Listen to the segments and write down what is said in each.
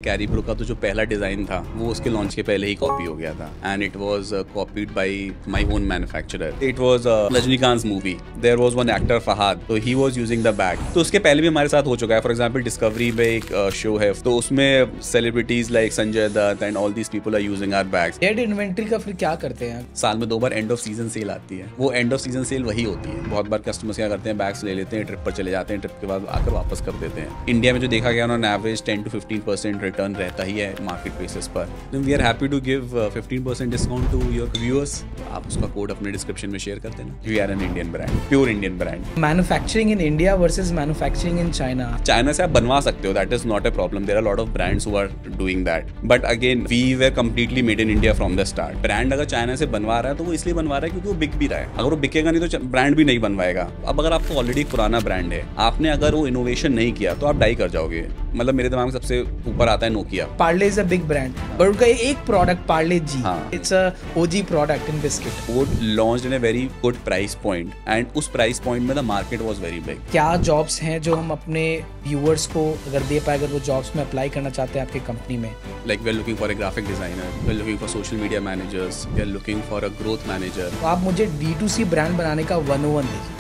Carry pro का तो जो पहला डिज़ाइन था वो उसके लॉन्च के पहले ही कॉपी हो गया था and it was copied by my own manufacturer. It was Rajinikanth movie, there was one actor Fahad, तो he was using the bag. तो उसके पहले भी हमारे साथ हो चुका है। फॉर एग्जांपल डिस्कवरी में एक शो है, तो उसमें celebrities like Sanjay Dutt and all these people are using our bags. Dead inventory का फिर क्या करते हैं? साल में 2 बार एंड ऑफ सीजन सेल आती है, वो एंड ऑफ सीजन सेल वही होती है। बहुत बार कस्टमर्स क्या करते हैं, बैग्स ले लेते हैं, ट्रिप पर चले जाते हैं, ट्रिप के बाद आकर वापस कर देते हैं। इंडिया में जो देखा गया उन्होंने एवरेज 10 to 15% रिटर्न रहता ही है मार्केट बेसिस पर। We are happy to give 15% discount to your viewers. आप उसका कोड अपने डिस्क्रिप्शन में शेयर कर देना। We are an Indian brand, pure Indian brand. Manufacturing in India versus manufacturing in China. China से आप बनवा सकते हो, that is not a problem. There are lot of brands who are doing that, but again we were completely made in India from the start. Brand अगर China से बनवा रहा है तो वो इसलिए बनवा रहा है क्योंकि वो बिक भी रहा है। अगर वो बिकेगा नहीं तो ब्रांड भी नहीं बनवाएगा। अब अगर आपको ऑलरेडी एक पुराना ब्रांड है, आपने अगर वो इनोवेशन नहीं किया तो आप डाई कर जाओगे। मतलब मेरे दिमाग में सबसे ऊपर आता है Nokia. Parle is a big brand, but उनका एक प्रोडक्ट पार्ले जी, हाँ। It's a OG product in biscuit. वो launched in a very good price point and उस प्राइस पॉइंट में the market was very big. क्या जॉब्स हैं जो हम अपने व्यूअर्स को अगर दे पाए, अगर वो जॉब्स में अप्लाई करना चाहते हैं आपकी कंपनी में? Like we are looking for a graphic designer, we are looking for social media managers, we are looking for a growth manager. तो आप मुझे D2C ब्रांड बनाने का 101 दीजिए।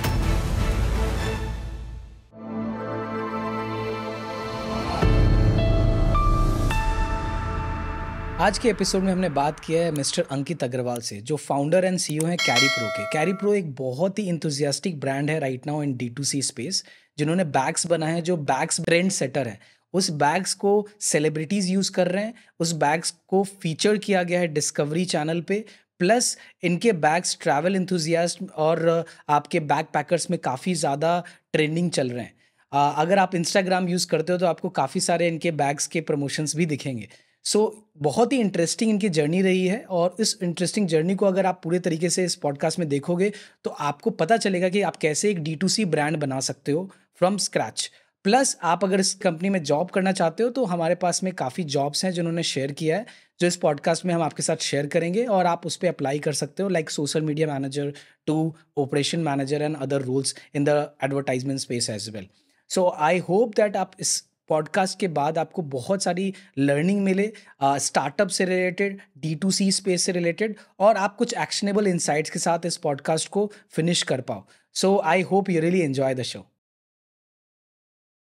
आज के एपिसोड में हमने बात किया है मिस्टर अंकित अग्रवाल से, जो फाउंडर एंड सीईओ हैं कैरी प्रो के। कैरी प्रो एक बहुत ही इंथुजियास्टिक ब्रांड है right now in D2C space, जिन्होंने बैग्स बनाए हैं जो बैग्स ट्रेंड सेटर हैं। उस बैग्स को सेलिब्रिटीज़ यूज़ कर रहे हैं, उस बैग्स को फीचर किया गया है डिस्कवरी चैनल पे। प्लस इनके बैग्स ट्रैवल इंथुजियास्ट और आपके बैग पैकर्स में काफ़ी ज़्यादा ट्रेंडिंग चल रहे हैं। अगर आप इंस्टाग्राम यूज़ करते हो तो आपको काफ़ी सारे इनके बैग्स के प्रमोशंस भी दिखेंगे। सो बहुत ही इंटरेस्टिंग इनकी जर्नी रही है, और इस इंटरेस्टिंग जर्नी को अगर आप पूरे तरीके से इस पॉडकास्ट में देखोगे तो आपको पता चलेगा कि आप कैसे एक D2C ब्रांड बना सकते हो फ्रॉम स्क्रैच। प्लस आप अगर इस कंपनी में जॉब करना चाहते हो तो हमारे पास में काफ़ी जॉब्स हैं जिन्होंने शेयर किया है, जो इस पॉडकास्ट में हम आपके साथ शेयर करेंगे, और आप उस पर अप्लाई कर सकते हो, like social media manager to operation manager and other roles in the advertisement space as well. So I hope that आप इस पॉडकास्ट के बाद आपको बहुत सारी लर्निंग मिले स्टार्टअप से रिलेटेड, D2C स्पेस से रिलेटेड, और आप कुछ एक्शनेबल इंसाइट्स के साथ इस पॉडकास्ट को फिनिश कर पाओ। So I hope you really enjoy the show.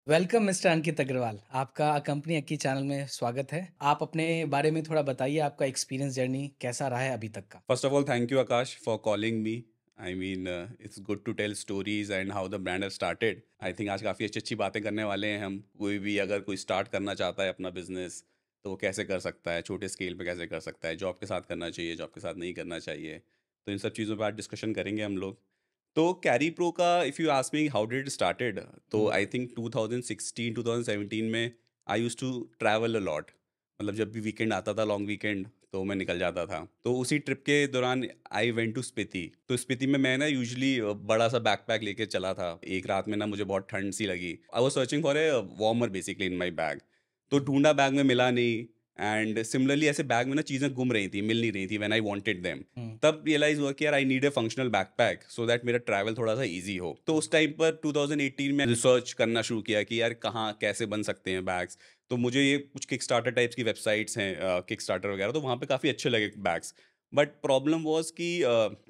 Welcome mister Ankit Agarwal, आपका कंपनी अक्की चैनल में स्वागत है। आप अपने बारे में थोड़ा बताइए, आपका एक्सपीरियंस जर्नी कैसा रहा है अभी तक का? First of all, thank you Akash for calling me. I mean, it's good to tell stories and how the brand has started. I think आज काफ़ी अच्छी अच्छी बातें करने वाले हैं हम। कोई भी अगर कोई स्टार्ट करना चाहता है अपना बिजनेस तो वो कैसे कर सकता है, छोटे स्केल पे कैसे कर सकता है, जॉब के साथ करना चाहिए, जॉब के साथ नहीं करना चाहिए, तो इन सब चीज़ों पर आज डिस्कशन करेंगे हम लोग। तो कैरी प्रो का if you ask me how did it started, तो आई थिंक 2016 2017 में I used to travel a lot. मतलब जब भी वीकेंड आता था, लॉन्ग वीकेंड, तो मैं निकल जाता था। तो उसी ट्रिप के दौरान आई वेंट टू स्पीति। तो स्पीति में मैं ना यूजुअली बड़ा सा बैकपैक लेके चला था। एक रात में ना मुझे बहुत ठंड सी लगी। I was searching for a warmer basically in my bag. तो ढूंढा, बैग में मिला नहीं। एंड सिमिलरली ऐसे बैग में ना चीज़ें गुम रही थी, मिल नहीं रही थी व्हेन आई वांटेड देम। तब रियलाइज हुआ कि यार I need a functional backpack so that मेरा ट्रैवल थोड़ा सा ईजी हो। तो उस टाइम पर 2018 में रिसर्च करना शुरू किया कि यार कहाँ कैसे बन सकते हैं बैग्स। तो मुझे ये कुछ किक स्टार्टर टाइप्स की वेबसाइट्स हैं, किक स्टार्टर वगैरह, तो वहाँ पे काफ़ी अच्छे लगे बैग्स। बट प्रॉब्लम वॉज कि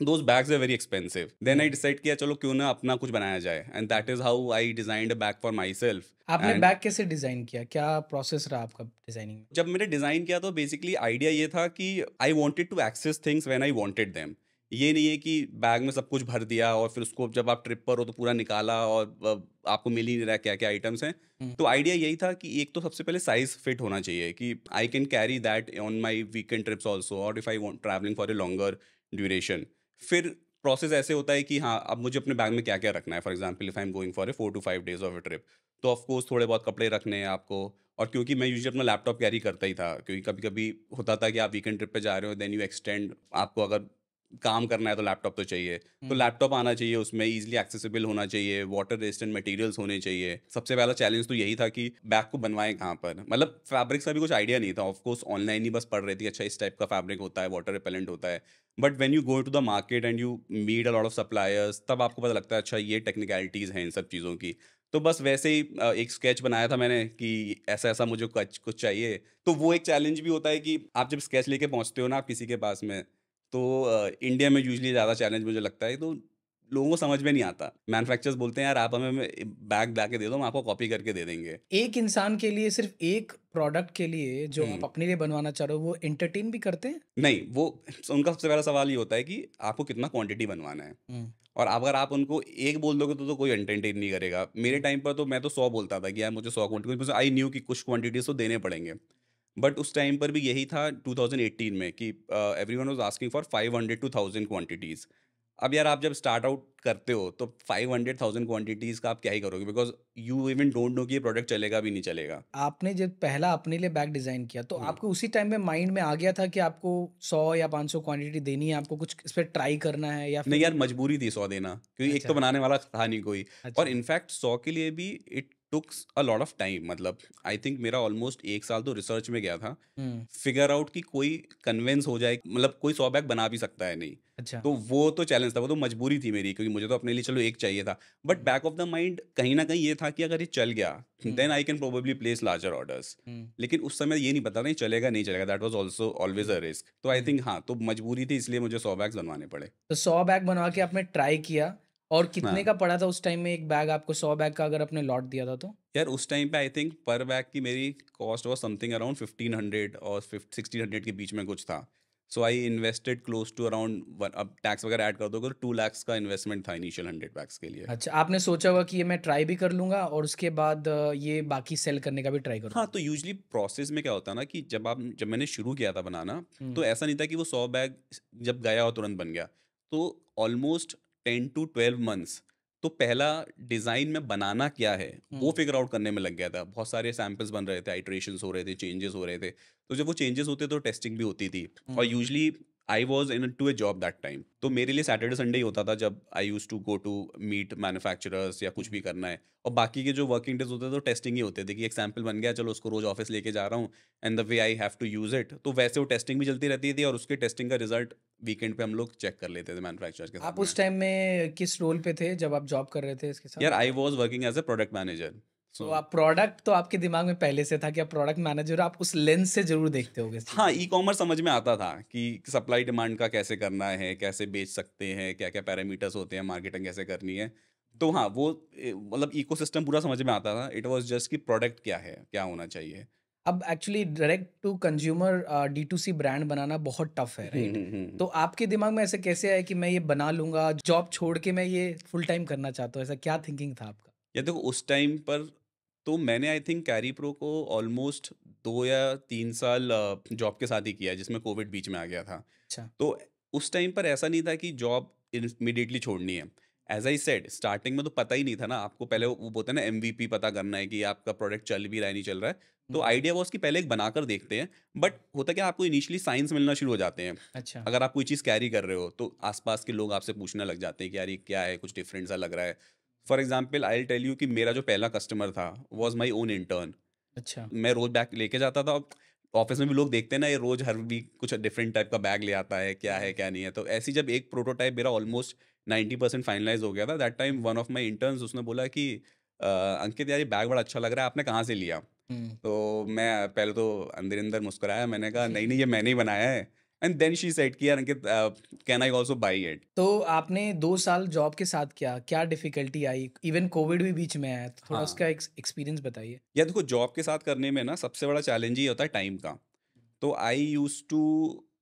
those bags are very expensive. Then I decide किया चलो क्यों ना अपना कुछ बनाया जाए, and that is how I designed a bag for myself. आपने बैग कैसे डिज़ाइन किया? क्या प्रोसेस रहा आपका डिज़ाइनिंग में? जब मैंने डिज़ाइन किया तो बेसिकली आइडिया ये था कि I wanted to access things when I wanted them. ये नहीं है कि बैग में सब कुछ भर दिया और फिर उसको जब आप ट्रिप पर हो तो पूरा निकाला और आपको मिल ही नहीं रहा क्या क्या आइटम्स हैं। तो आइडिया यही था कि एक तो सबसे पहले साइज फिट होना चाहिए कि I can carry that on my weekend trips also, और if I want travelling for a longer duration. फिर प्रोसेस ऐसे होता है कि हाँ, अब मुझे अपने बैग में क्या क्या रखना है। For example if I am going for A 4 to 5 days of A trip, तो ऑफकोर्स थोड़े बहुत कपड़े रखने हैं आपको। और क्योंकि मैं यूजुअली अपना लैपटॉप कैरी करता ही था, क्योंकि कभी कभी होता था कि आप वीकेंड ट्रिप पे जा रहे हो, देन यू एक्सटेंड, आपको अगर काम करना है तो लैपटॉप तो चाहिए। तो लैपटॉप आना चाहिए, उसमें इजीली एक्सेसिबल होना चाहिए, वाटर रेजिस्टेंट मटेरियल्स होने चाहिए। सबसे पहला चैलेंज तो यही था कि बैग को बनवाएं कहाँ पर। मतलब फैब्रिक्स का भी कुछ आइडिया नहीं था, ऑफकोर्स ऑनलाइन ही बस पढ़ रही थी, अच्छा इस टाइप का फैब्रिक होता है, वाटर रिपेलेंट होता है। But when you go to the market and you meet a lot of suppliers, तब आपको पता लगता है अच्छा ये टेक्निकलिटीज़ हैं इन सब चीज़ों की। तो बस वैसे ही एक स्केच बनाया था मैंने कि ऐसा-ऐसा मुझे कच कुछ चाहिए। तो वो एक चैलेंज भी होता है कि आप जब स्केच लेके पहुँचते हो ना आप किसी के पास में, तो इंडिया में यूजुअली ज़्यादा चैलेंज मुझे लगता है, तो लोगों को समझ में नहीं आता। मैन्युफैक्चरर्स बोलते हैं, "यार आप हमें बैग ला के दे दो, हम आपको कॉपी करके दे देंगे।" एक इंसान के लिए सिर्फ़ एक प्रोडक्ट के लिए जो आप हुँ। अपने लिए बनवाना चाह रहे हो, वो एंटरटेन भी करते हैं? नहीं, वो उनका सबसे पहला सवाल ये होता है कि आपको कितना क्वांटिटी बनवाना है। हुँ, और अगर आप उनको 1 बोल दोगे तो कोई एंटरटेन नहीं करेगा। मेरे हुँ, टाइम पर तो मैं तो 100 बोलता था कि यार मुझे 100 क्वांटिटी, बिकॉज़ आई न्यू कि कुछ क्वांटिटीज़ तो देने पड़ेंगे। बट उस टाइम पर भी यही था 2018 में कि everyone was asking for 500 to 1000 quantities. अब यार आप जब स्टार्ट आउट करते हो तो 500 1000 क्वांटिटीज़ का आप क्या ही करोगे, because you even don't know कि ये प्रोडक्ट चलेगा भी नहीं चलेगा। आपने जब पहला अपने लिए बैग डिज़ाइन किया, तो हुँ। आपको उसी टाइम में माइंड में आ गया था कि आपको 100 या 500 क्वांटिटी देनी है, आपको कुछ इस पे ट्राई करना है या नहीं फिर यार, मजबूरी थी 100 देना, क्योंकि एक तो अच्छा, बनाने वाला था नहीं कोई। और अच्छा। इनफैक्ट 100 के लिए भी it takes a lot of time, मतलब आई थिंक मेरा ऑलमोस्ट 1 साल तो रिसर्च में गया था, हुँ, फिगर आउट कि कोई कन्विंस हो जाए, मतलब कोई 100 बैग बना भी सकता है नहीं। अच्छा। तो वो तो चैलेंज था, वो तो मजबूरी थी मेरी, क्योंकि मुझे तो अपने लिए चलो 1 चाहिए था। But hmm, back of the mind कहीं न कहीं ये था कि अगर ये चल गया, hmm, then I can probably place larger orders. Hmm, लेकिन उस समय ये नहीं पता था ये चलेगा, नहीं चलेगा, that was also always hmm, a risk. तो आई हुँ। थिंक हाँ, तो मजबूरी थी, इसलिए मुझे 100 बैग्स बनवाने पड़े। तो 100 बैग बनवा के आपने ट्राई किया और कितने हाँ। का पड़ा था उस टाइम में एक बैग आपको 100 बैग का अगर आपने लॉट दिया था तो? यार उस टाइम पे आई थिंक पर बैग की मेरी कॉस्ट वाज समथिंग अराउंड 1500 और 1600 के बीच में कुछ था। So I invested close to around, अब टैक्स वगैरह ऐड कर दोगे तो 2 लाख का इन्वेस्टमेंट था इनिशियल 100 बैग्स के लिए। अच्छा, आपने सोचा होगा कि ये मैं ट्राई भी कर लूँगा और उसके बाद ये बाकी सेल करने का भी ट्राई हाँ, करूँगा। तो यूजुअली प्रोसेस में क्या होता है ना कि जब मैंने शुरू किया था बनाना, हुँ, तो ऐसा नहीं था कि वो 100 बैग जब गया और तुरंत बन गया। तो ऑलमोस्ट 10 टू 12 मंथ्स तो पहला डिज़ाइन में बनाना क्या है, वो हुँ, फिगर आउट करने में लग गया था। बहुत सारे सैंपल्स बन रहे थे, आइटरेशंस हो रहे थे, चेंजेस हो रहे थे। तो जब वो चेंजेस होते तो टेस्टिंग भी होती थी। और hmm, usually I was into a job that time. तो मेरे लिए सैटरडे संडे ही होता था जब I used to go to meet manufacturers या कुछ हुँ। भी करना है। और बाकी के जो वर्किंग डेज़ होते थे तो टेस्टिंग ही होते थे कि एक सैंपल बन गया, चलो उसको रोज़ ऑफ़िस लेके जा रहा हूँ and the way I have to use it. तो वैसे वो टेस्टिंग भी चलती रहती थी और उसके टेस्टिंग का रिज़ल्ट वीकेंड पे हम लोग चेक कर लेते थे मैन्युफैक्चरर्स के आप साथ में। उस टाइम में किस रोल पे थे जब आप जॉब कर रहे थे इसके साथ? यार I was working as a product manager. तो सो आप प्रोडक्ट तो आपके दिमाग में पहले से था कि आप प्रोडक्ट मैनेजर हो, आप उस लेंस से ज़रूर देखते होगे इस चीज़ हाँ, को। ई-कॉमर्स समझ में आता था कि सप्लाई डिमांड का कैसे करना है, कैसे बेच सकते हैं, क्या-क्या पैरामीटर्स होते हैं, मार्केटिंग कैसे करनी है। तो हाँ, वो मतलब इकोसिस्टम पूरा समझ में आता था। इट वाज़ जस्ट कि प्रोडक्ट क्या है, क्या होना चाहिए। अब actually direct to consumer D2C brand बनाना बहुत टफ है, हुँ, राइट? हुँ, हुँ, हुँ। तो आपके दिमाग में ऐसे कैसे आया कि मैं ये बना लूँगा, जॉब छोड़ के मैं ये फुल टाइम करना चाहता हूँ, ऐसा क्या थिंकिंग था आपका? या देखो उस टाइम पर तो मैंने आई थिंक कैरी प्रो को ऑलमोस्ट 2 या 3 साल जॉब के साथ ही किया है, जिसमें कोविड बीच में आ गया था। अच्छा। तो उस टाइम पर ऐसा नहीं था कि जॉब इमीडिएटली छोड़नी है। एज़ आई सेड स्टार्टिंग में तो पता ही नहीं था ना, आपको पहले हुँ, वो बोलते हैं ना एमवीपी पता करना है कि आपका प्रोडक्ट चल भी रहा है, नहीं चल रहा है। तो हुँ, आइडिया वाज़ कि पहले एक बनाकर देखते हैं, बट होता क्या है आपको इनिशियली साइंस मिलना शुरू हो जाते हैं। अच्छा। अगर आप कोई चीज़ कैरी कर रहे हो, तो आस-पास के लोग आपसे पूछने लग जाते हैं कि यार ये क्या है? कुछ डिफरेंट सा लग रहा है। For example I will tell you कि मेरा जो पहला कस्टमर था, हुँ, वाज़ माय ओन इंटर्न। अच्छा। मैं रोज़ बैग लेके जाता था। ऑफ़िस में भी लोग देखते हैं ना, ये रोज़ हर वीक कुछ डिफरेंट टाइप का बैग ले आता है, हुँ, क्या नहीं है। तो ऐसे ही जब एक प्रोटोटाइप मेरा ऑलमोस्ट 90% फाइनलाइज़ हो गया था, that time hmm, one of my interns उसने बोला कि अंकित यार ये बैग बड़ा अच्छा लग रहा है, आपने कहाँ से लिया? हुँ। तो मैं पहले तो अंदर-अंदर मुस्कुराया, मैंने कहा नहीं, नहीं ये मैंने ही बनाया है। एंड देन शी सेड कि यार Ankit can I also buy it? तो आपने 2 साल जॉब के साथ किया, क्या डिफ़िकल्टी आई? इवन कोविड भी बीच में आया, तो थोड़ा हाँ। उसका एक्सपीरियंस बताइए? या देखो जॉब के साथ करने में ना सबसे बड़ा चैलेंज ये होता है टाइम का। तो I used to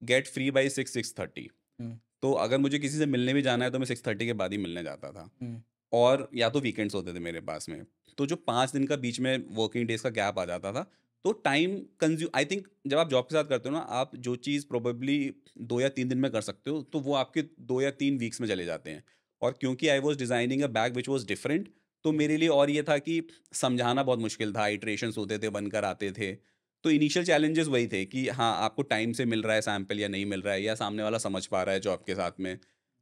get free by 6-6:30। हुँ, तो अगर मुझे किसी से मिलने भी जाना है तो मैं 6:30 के बाद ही मिलने जाता था। हुँ, और या तो वीकेंड्स होते थे मेरे पास में। तो जो 5 दिन का बीच में वर्किंग डेज़ का गैप आ जाता था, तो टाइम आई थिंक जब आप जॉब के साथ करते हो ना, आप जो चीज़ प्रोबेबली 2 या 3 दिन में कर सकते हो, तो वो आपके 2 या 3 वीक्स में चले जाते हैं। और क्योंकि I was designing a bag which was different, तो मेरे लिए और ये था कि समझाना बहुत मुश्किल था, इटरेशंस होते थे, बनकर आते थे। तो इनिशियल चैलेंजेस वही थे कि हाँ, आपको टाइम से मिल रहा है सैंपल या नहीं मिल रहा है, या सामने वाला समझ पा रहा है जॉब के साथ में।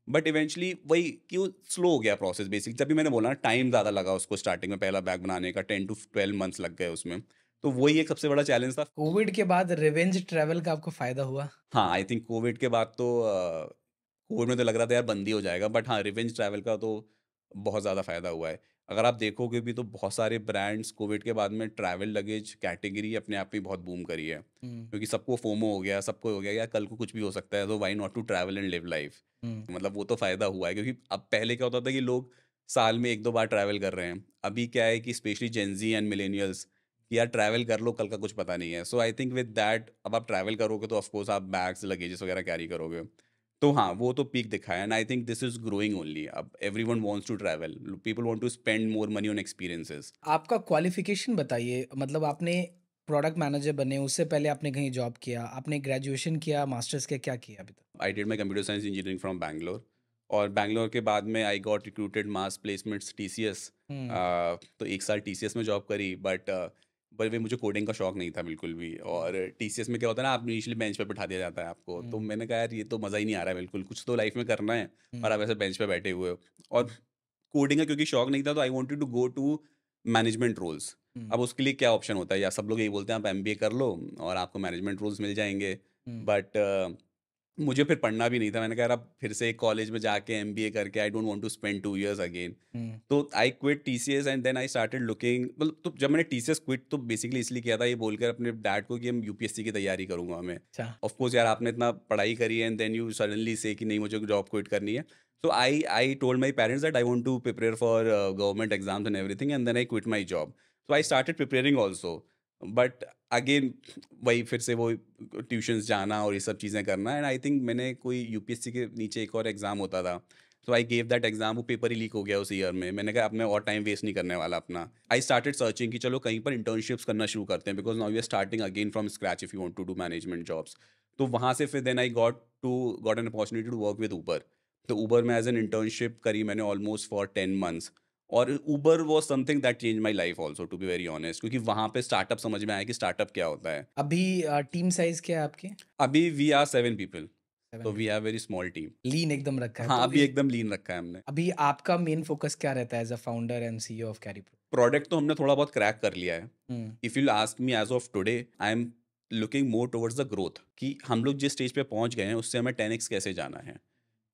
बट इवेंचुअली वही कि वो स्लो हो गया प्रोसेस बेसिक, जब भी मैंने बोला ना टाइम ज़्यादा लगा उसको स्टार्टिंग में पहला बैग बनाने का 10 टू 12 मंथ्स लग गए उसमें। तो वही एक सबसे बड़ा चैलेंज था। कोविड के बाद रिवेंज ट्रैवल का आपको फ़ायदा हुआ? हाँ, आई थिंक कोविड के बाद तो कोविड में तो लग रहा था यार बंद ही हो जाएगा, बट हाँ, रिवेंज ट्रैवल का तो बहुत ज़्यादा फ़ायदा हुआ है। अगर आप देखोगे भी तो बहुत सारे ब्रांड्स कोविड के बाद में ट्रैवल लगेज कैटेगरी अपने आप में बहुत बूम करी है, हुँ, क्योंकि सबको फोमो हो गया, सबको हो गया यार कल को कुछ भी हो सकता है, तो why not to travel and live life. हुँ, मतलब वो तो फ़ायदा हुआ है, क्योंकि अब पहले क्या होता था कि लोग साल में 1-2 बार ट्रैवल कर रहे हैं। अभी क्या है कि specially Gen Z and millennials कि यार ट्रैवल कर लो, कल का कुछ पता नहीं है। So I think with that अब आप ट्रैवल करोगे तो ऑफ कोर्स आप बैग्स, लगेजेस वगैरह कैरी करोगे। तो हाँ, वो तो पीक दिखा है and I think this is growing only. अब everyone wants to travel, people want to spend more money on experiences. आपका क्वालिफ़िकेशन बताइए मतलब आपने प्रोडक्ट मैनेजर बने, उससे पहले आपने कहीं जॉब किया, आपने ग्रेजुएशन किया, मास्टर्स किया, क्या किया अभी तक? I did my computer science engineering from Bangalore, और बैंगलोर के बाद में I got recruited mass placements TCS. Hmm, तो 1 साल टीसीएस में जॉब करी, बट वे मुझे कोडिंग का शौक नहीं था बिल्कुल भी। हुँ, और टीसीएस में क्या होता है ना, आप इनिशियली बेंच पे बिठा दिया जाता है आपको, तो हुँ, मैंने कहा यार ये तो मज़ा ही नहीं आ रहा है बिल्कुल, कुछ तो लाइफ में करना है और हुँ, आप ऐसे बेंच पे बैठे हुए हो। और हुँ, कोडिंग का क्योंकि शौक नहीं था, तो I wanted to go to management roles. Hmm, अब उसके लिए क्या ऑप्शन होता है, या सब लोग यही बोलते हैं आप एमबीए कर लो और आपको मैनेजमेंट रोल्स मिल जाएंगे। हुँ, बट मुझे फिर पढ़ना भी नहीं था। मैंने कहा यार अब फिर से कॉलेज में जाके एमबीए करके I don't want to spend 2 years again. Hmm, तो I quit TCS and then I started looking, मतलब तो जब मैंने टीसीएस क्विट तो बेसिकली इसलिए किया था, ये बोलकर अपने डैड को कि हम यूपीएससी की तैयारी करूंगा मैं। अच्छा, ऑफ कोर्स यार आपने इतना पढ़ाई करी है एंड देन यू सडनली से कि नहीं मुझे जॉब क्विट करनी है। So I told my parents that I want to prepare for government exams and everything, and then I quit my job. So I started preparing also, but again वही फिर से वो ट्यूशन्स जाना और ये सब चीज़ें करना। एंड आई थिंक मैंने कोई यूपीएससी के नीचे एक और एग्ज़ाम होता था, तो आई गेव दैट एग्जाम, वो पेपर ही लीक हो गया उस ईयर में। मैंने कहा अब मैं और टाइम वेस्ट नहीं करने वाला अपना। आई स्टार्टेड सर्चिंग कि चलो कहीं पर इंटर्नशिप्स करना शुरू करते हैं, because now we are starting again from scratch if you want to do management jobs. तो वहाँ से फिर then I got an opportunity to work with Uber. तो ऊबर में एज एन इंटर्नशिप करी मैंने ऑलमोस्ट फॉर 10 मंथ्स। और Uber was something that change my life also, to be very honest, क्योंकि वहाँ पे स्टार्टअप समझ में आया कि स्टार्टअप क्या होता है। अभी टीम साइज़ क्या है आपकी? अभी वी आर 7 पीपल, 7 तो we people, have very small team. Lean एकदम रखा है। हाँ, तो अभी इस एकदम लीन रखा है हमने। अभी आपका मेन फ़ोकस क्या रहता है as a founder and CEO of Carripro? Product तो हमने थोड़ा बहुत क्रैक कर लिया है। Hmm, if you ask me as of today, I am looking more towards the growth, कि हम लोग जिस स्टेज पे पहुँच गए हैं उससे हमें 10x कैसे जाना है।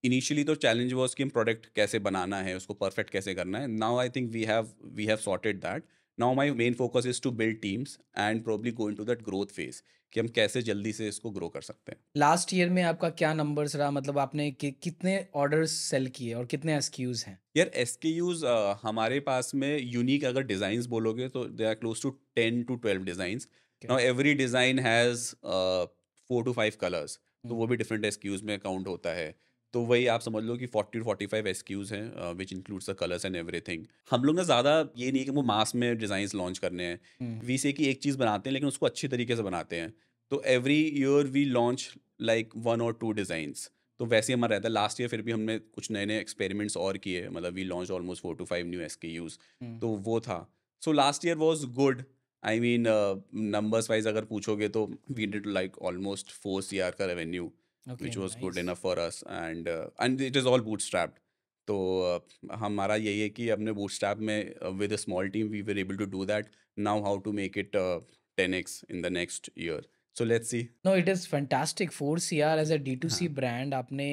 इनिशियली तो चैलेंज वाज़ कि हम प्रोडक्ट कैसे बनाना है, उसको परफेक्ट कैसे करना है। Now I think we have sorted that. Now my main focus is to build teams and probably go into that growth phase, कि हम कैसे जल्दी से इसको ग्रो कर सकते हैं। लास्ट ईयर में आपका क्या नंबर्स रहा? मतलब आपने कितने ऑर्डर्स सेल किए और कितने एसक्यूज़ हैं? यार एसकेयूज़ हमारे पास में यूनिक अगर डिज़ाइन्स बोलोगे तो they are close to 10 to 12 designs. Okay. Now every design has 4 to 5 colours, तो हुँ, वो भी डिफरेंट एसक्यूज़ में काउंट होता है। तो वही आप समझ लो कि 40 टू 45 एसक्यूज़ हैं, which includes the colours and everything. हम लोग ना ज़्यादा ये नहीं है कि वो मास में डिज़ाइन्स लॉन्च करने हैं। हुँ, वी से कि एक चीज़ बनाते हैं लेकिन उसको अच्छी तरीके से बनाते हैं। तो every year we launch like 1 और 2 डिज़ाइन्स। तो वैसे ही हमारा रहता है। लास्ट ईयर फिर भी हमने कुछ नए-नए एक्सपेरिमेंट्स और किए, मतलब we launched almost 4 to 5 new SKUs. Hmm, तो वो था। So last year was good. I mean numbers wise अगर पूछोगे तो we did like almost 4 CR का revenue, okay, which was good nice. Enough for us, and it is all bootstrapped. तो हमारा यही है कि अपने बूटस्ट्रैप में with a small team we were able to do that. Now how to make it 10x in the next year. So let's see. No it is fantastic 4 CR as a D2C हाँ, brand आपने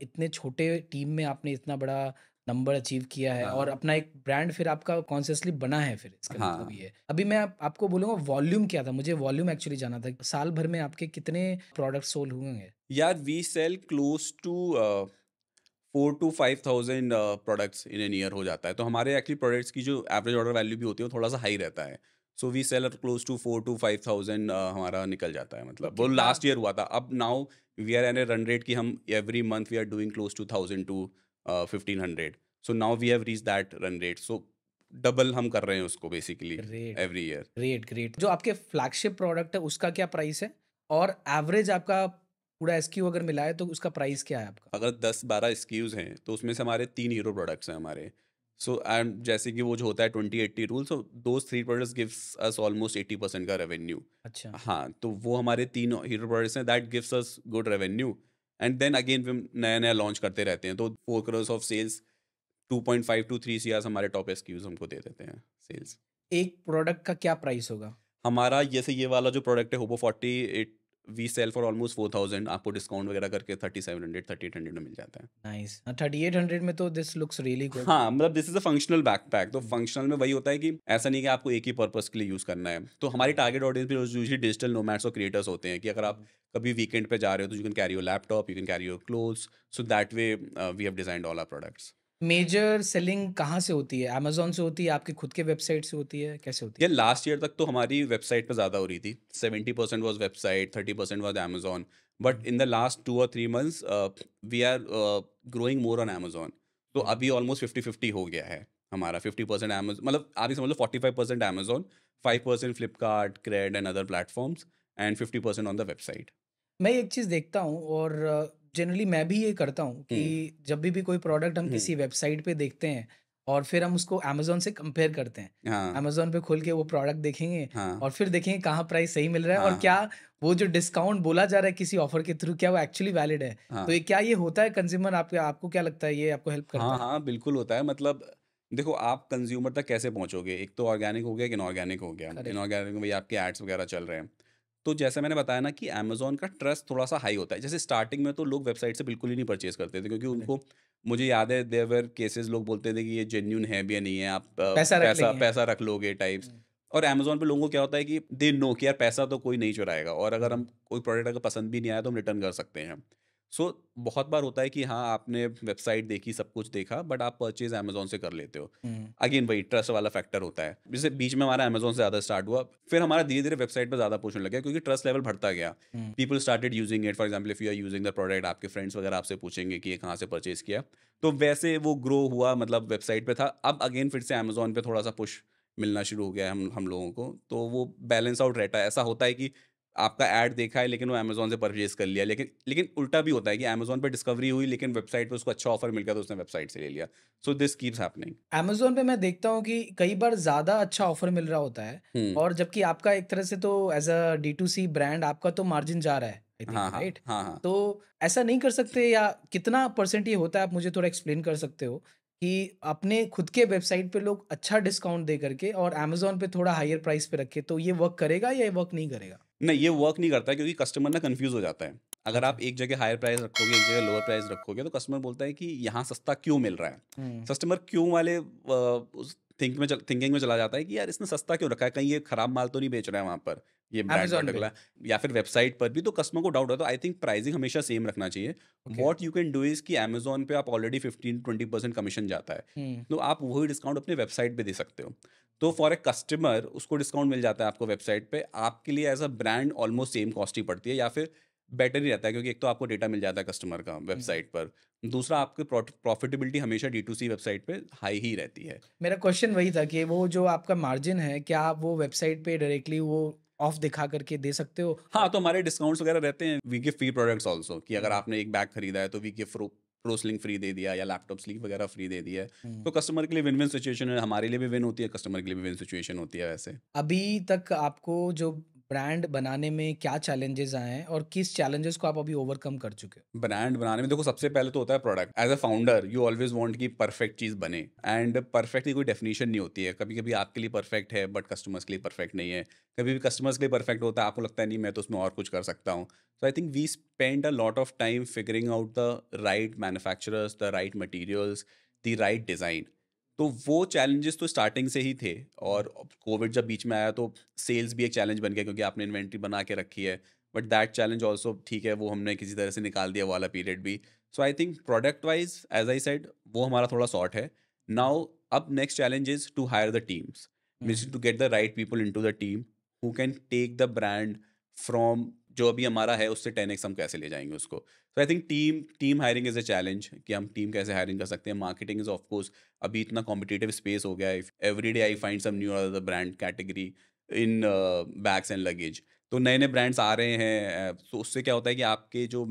इतने छोटे team में आपने इतना बड़ा number achieve किया है और हाँ, अपना एक ब्रांड फिर आपका कॉन्शियसली बना है फिर इसका मतलब हाँ। ये है। अभी मैं आपको बोलूँगा वॉल्यूम क्या था? मुझे वॉल्यूम एक्चुअली जानना था। साल भर में आपके कितने प्रोडक्ट सोल्ड हुए होंगे? यार we sell close to 4 to 5,000 products in an year हो जाता है। तो हमारे एक्चुअली प्रोडक्ट्स की जो एवरेज ऑर्डर वैल्यू भी होती है वो थोड़ा सा हाई रहता है। So we sell close to 4 to 5,000 हमारा निकल जाता है, तो मतलब वो कितना लास्ट ईयर हुआ था। अब now we are an a run rate कि हम every month we are doing close to 1,000 to 1,500। So now we have reach that run rate, so double हम कर रहे हैं उसको basically great, every year. Great, great. जो आपके flagship product है उसका क्या प्राइस है? और एवरेज आपका पूरा एसक्यू अगर मिलाए तो उसका प्राइस क्या है आपका? अगर 10-12 SKUs हैं तो उसमें से हमारे 3 हीरो प्रोडक्ट्स हैं हमारे। सो एंड जैसे कि वो जो होता है 20-80 rule, so those 3 products gives us almost 80% का रेवेन्यू। अच्छा। हाँ, तो वो हमारे 3 हीरो प्रोडक्ट्स हैं, that gives us good revenue. And then again हम नया-नया लॉन्च करते रहते हैं, तो 4 crore of sales, 2.5 to 3 CRs हमारे टॉप SKUs हमको दे देते हैं सेल्स। एक प्रोडक्ट का क्या प्राइस होगा? हमारा जैसे ये वाला जो प्रोडक्ट है होबो 40, वी सेल फॉर ऑलमोस्ट 4000, आपको डिस्काउंट वगैरह करके 3700 3800 में मिल जाता है। नाइस। 3800 में तो दिस लुक्स रियली गुड। हाँ, मतलब this is a functional backpack, तो हुँ, फंक्शनल में वही होता है कि ऐसा नहीं है कि आपको एक ही पर्पज़ के लिए यूज़ करना है। तो हमारी टारगेट ऑडियंस भी यूजुअली डिजिटल नोमैड्स और क्रिएटर्स होते हैं कि अगर आप हुँ। कभी वीकेंड पे जा रहे हो तो you can carry your laptop, you can carry your clothes, so that way we have designed all our products. Major selling कहाँ से होती है? अमेज़न से होती है, आपके खुद के वेबसाइट से होती है, कैसे होती या है? लास्ट ईयर तक तो हमारी वेबसाइट पे ज़्यादा हो रही थी। 70% was website, 30% was Amazon. But um, in the last 2 और 3 months we are growing more on Amazon. तो हुँ। अभी ऑलमोस्ट 50-50 हो गया है हमारा। 50% मतलब आप ये समझ लो 45% Amazon, 5% Flipkart, crate and other platforms and 50% on the website. मैं एक चीज़ देखता हूँ और जनरली मैं भी ये करता हूँ हुँ, कि जब भी कोई प्रोडक्ट हम हुँ। किसी वेबसाइट पे देखते हैं और फिर हम उसको अमेज़न से कंपेयर करते हैं। हाँ, अमेज़न पे खोल के वो प्रोडक्ट देखेंगे हाँ, और फिर देखेंगे कहाँ प्राइस सही मिल रहा है और हाँ, क्या हाँ, वो जो डिस्काउंट बोला जा रहा है किसी ऑफ़र के थ्रू क्या वो एक्चुअली वैलिड है। तो हाँ। ये क्या ये होता है कंज़्यूमर आपके आपको क्या लगता है ये आपको हेल्प करता हाँ, है? हाँ, बिल्कुल होता है। मतलब देखो, आप कंज़्यूमर तक कैसे पहुँचोगे? एक तो ऑर्गेनिक हो गया, एक इनऑर्गेनिक हो गया। करेक्ट। इनऑर्गेनिक में वही आपके एड्स वगैरह चल रहे हैं। तो जैसे मैंने बताया ना कि अमेज़न का ट्रस्ट थोड़ा-सा हाई होता है। जैसे स्टार्टिंग में तो लोग वेबसाइट से बिल्कुल ही नहीं परचेज़ करते थे, क्योंकि करेक्ट। उनको, मुझे याद है, देयर वर केसेज़ लोग बोलते थे कि ये जेन्युइन है भी या नहीं है, आप पैसा रख पैसा लेंगे। पैसा रख लोगे टाइप्स। हुँ, और अमेज़न पे लोगों को क्या होता है कि दे नो कि यार पैसा तो कोई नहीं चुराएगा, और अगर हुँ, हम कोई प्रोडक्ट अगर पसंद भी नहीं आया तो हम रिटर्न कर सकते हैं। सो बहुत बार होता है कि हाँ, आपने वेबसाइट देखी, सब कुछ देखा, बट आप परचेज़ अमेज़न से कर लेते हो। हुँ, अगेन वही ट्रस्ट वाला फैक्टर होता है। जैसे बीच में हमारा अमेज़न से ज़्यादा स्टार्ट हुआ, फिर हमारा धीरे-धीरे वेबसाइट पे ज़्यादा पुश होने लग गया, क्योंकि ट्रस्ट लेवल बढ़ता गया। Hmm, people started using it, for example if you are using the product, आपके फ्रेंड्स वगैरह आपसे पूछेंगे कि ये कहाँ से परचेज़ किया। तो वैसे वो ग्रो हुआ, मतलब वेबसाइट पे था। अब अगेन फिर से अमेज़न पे थोड़ा-सा पुश मिलना शुरू हो गया है हम लोगों को। तो वो बैलेंस आउट रहता है। ऐसा होता है कि आपका ऐड देखा है लेकिन वो अमेज़न से परचेज़ कर लिया। लेकिन लेकिन उल्टा भी होता है कि अमेज़न पे डिस्कवरी हुई लेकिन वेबसाइट पे उसको अच्छा ऑफर मिल गया तो उसने वेबसाइट से ले लिया। So this keeps happening. Amazon पे मैं देखता हूँ कि कई बार ज़्यादा अच्छा ऑफ़र मिल रहा होता है हुँ। और जबकि आपका एक तरह से तो एज़ अ डी2सी ब्रांड आपका तो मार्जिन जा रहा है, आई थिंक हाँ, हाँ। राइट? हाँ, हाँ। तो ऐसा नहीं कर सकते या कितना परसेंट ये होता है आप मुझे थोड़ा एक्सप्लेन कर सकते हो कि अपने खुद के वेबसाइट पे लोग अच्छा डिस्काउंट दे करके और अमेज़न पे थोड़ा हायर प्राइस पे रखें, तो ये वर्क करेगा या ये वर्क नहीं करेगा? नहीं, ये वर्क नहीं करता है, क्योंकि कस्टमर ना कन्फ्यूज़ हो जाता है। अगर अच्छा। आप एक जगह हायर प्राइस रखोगे, एक जगह लोअर प्राइस रखोगे, तो कस्टमर बोलता है कि यहाँ सस्ता क्यों मिल रहा है? हुँ, कस्टमर क्यों वाले उस थिंकिंग में चला जाता है कि यार इसने सस्ता क्यों रखा है? कहीं ये खराब माल तो नहीं बेच रहा है वहाँ पर, ये ब्रांड अमेज़न पे, पर्टिकुलर, या फिर वेबसाइट पर भी, तो कस्टमर को डाउट होता है। तो आई थिंक प्राइसिंग हमेशा सेम रखना चाहिए। Okay. What you can do is कि अमेज़न पे आप ऑलरेडी 15-20% कमीशन जाता है। हुँ, तो आप वही डिस्काउंट अपनी वेबसाइट पे दे सकते हो। तो फॉर ए कस्टमर उसको डिस्काउंट मिल जाता है आपको वेबसाइट पे। आपके लिए as a brand almost same cost ही पड़ती है, या फिर बेटर ही रहता है, क्योंकि एक तो आपको डेटा मिल जाता है कस्टमर का हुँ। वेबसाइट पर। दूसरा, आपकी प्रॉफिटेबिलिटी हमेशा डी2सी वेबसाइट पे हाई ही रहती है। मेरा क्वेश्चन वही था कि वो जो आपका मार्जिन है, क्या आप वो वेबसाइट पे डायरेक्टली वो ऑफ दिखा करके दे सकते हो? हाँ, तो हमारे डिस्काउंट्स वगैरह रहते हैं। We give free products also, कि अगर हुँ, आपने एक बैग खरीदा है तो we give pro sling free दे दिया, या लैपटॉप स्लीव वगैरह फ्री दे दिया है। हुँ। तो कस्टमर के लिए विन-विन सिचुएशन है, हमारे लिए भी विन होती है, कस्टमर के लिए भी विन सिचुएशन होती है वैसे। अभी तक आपको जो ब्रांड बनाने में क्या चैलेंजेज़ आए हैं और किस चैलेंजेज़ को आप अभी ओवरकम कर चुके हो? ब्रांड बनाने में देखो, सबसे पहले तो होता है product. As a founder you always want कि परफेक्ट चीज़ बने, एंड परफेक्ट की कोई डेफिनिशन नहीं होती है। कभी-कभी आपके लिए परफेक्ट है बट कस्टमर्स के लिए परफेक्ट नहीं है। कभी भी कस्टमर्स के लिए परफेक्ट होता है, आपको लगता है नहीं मैं तो उसमें और कुछ कर सकता हूँ। So I think we spend a lot of time figuring out the right manufacturers, the right materials, the right design. तो वो चैलेंजेस तो स्टार्टिंग से ही थे, हुँ, और कोविड जब बीच में आया तो सेल्स भी एक चैलेंज बन गया, क्योंकि आपने इन्वेंट्री बना के रखी है। बट दैट चैलेंज ऑल्सो ठीक है, वो हमने किसी तरह से निकाल दिया, वो वाला पीरियड भी। So I think product wise, as I said, वो हमारा थोड़ा शॉर्ट है। नाउ अब next challenge is to hire the teams, hmm, means to get the right people into the team who can take the brand from, जो अभी हमारा है उससे 10x हम कैसे ले जाएंगे उसको। So I think team team hiring is a challenge, कि हम टीम कैसे हायरिंग कर सकते हैं। मार्केटिंग इज ऑफकोर्स, अभी इतना कॉम्पिटिटिव स्पेस हो गया है। Every day I find some new other brand category in bags and luggage. तो नए-नए ब्रांड्स आ रहे हैं, तो उससे क्या होता है कि आपके जो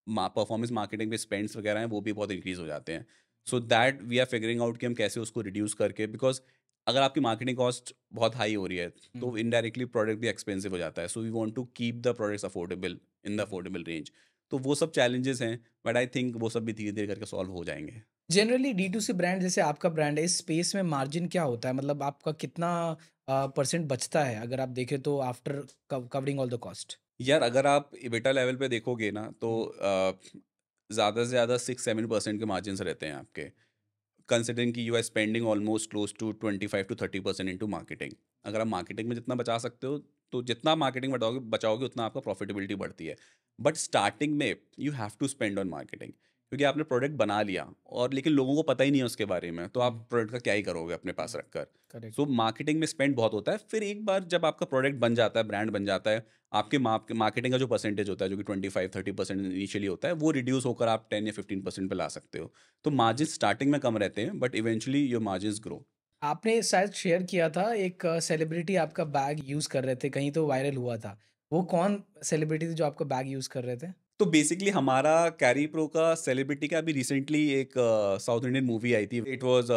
परफॉर्मेंस मार्केटिंग पे स्पेंड्स वगैरह हैं, वो भी बहुत इंक्रीज़ हो जाते हैं। So that we are figuring out कि हम कैसे उसको रिड्यूस करके, बिकॉज़ अगर आपकी मार्केटिंग कॉस्ट बहुत हाई हो रही है, हुँ, तो इनडायरेक्टली प्रोडक्ट भी एक्सपेंसिव हो जाता है। So we want to keep the products affordable in the um. Affordable range. तो वो सब चैलेंजेस हैं, बट आई थिंक वो सब भी धीरे-धीरे करके सॉल्व हो जाएँगे। जनरली डी2सी ब्रांड जैसे आपका ब्रांड है, इस स्पेस में मार्जिन क्या होता है? मतलब आपका कितना परसेंट बचता है अगर आप देखें तो after covering all the cost? यार अगर आप EBITDA लेवल पे देखोगे ना तो हुँ, ज़्यादा से ज़्यादा 6-7% के मार्जिन्स रहते हैं आपके। कंसिडरिंग कि you are spending almost close to 25 to 30% into marketing. अगर आप मार्केटिंग में जितना बचा सकते हो, तो जितना मार्केटिंग बचाओगे उतना आपका प्रॉफिटेबिलिटी बढ़ती है। बट स्टार्टिंग में you have to spend on marketing, क्योंकि आपने प्रोडक्ट बना लिया और लेकिन लोगों को पता ही नहीं है उसके बारे में, तो आप हुँ, प्रोडक्ट का क्या ही करोगे अपने पास हुँ, रखकर। करेक्ट। सो मार्केटिंग में स्पेंड बहुत होता है। फिर एक बार जब आपका प्रोडक्ट बन जाता है, ब्रांड बन जाता है, आपके मार्केटिंग का जो परसेंटेज होता है, जो कि 25-30% इनिशियली होता है, वो रिड्यूस होकर आप 10 या 15% पे ला सकते हो। तो मार्जिन स्टार्टिंग में कम रहते हैं, but eventually your margins grow. आपने शायद शेयर किया था एक सेलिब्रिटी आपका बैग यूज़ कर रहे थे, कहीं तो वायरल हुआ था। वो कौन सेलिब्रिटी थे जो आपका बैग यूज़ कर रहे थे? तो बेसिकली हमारा कैरी प्रो का सेलिब्रिटी का अभी रिसेंटली एक साउथ इंडियन मूवी आई थी। It was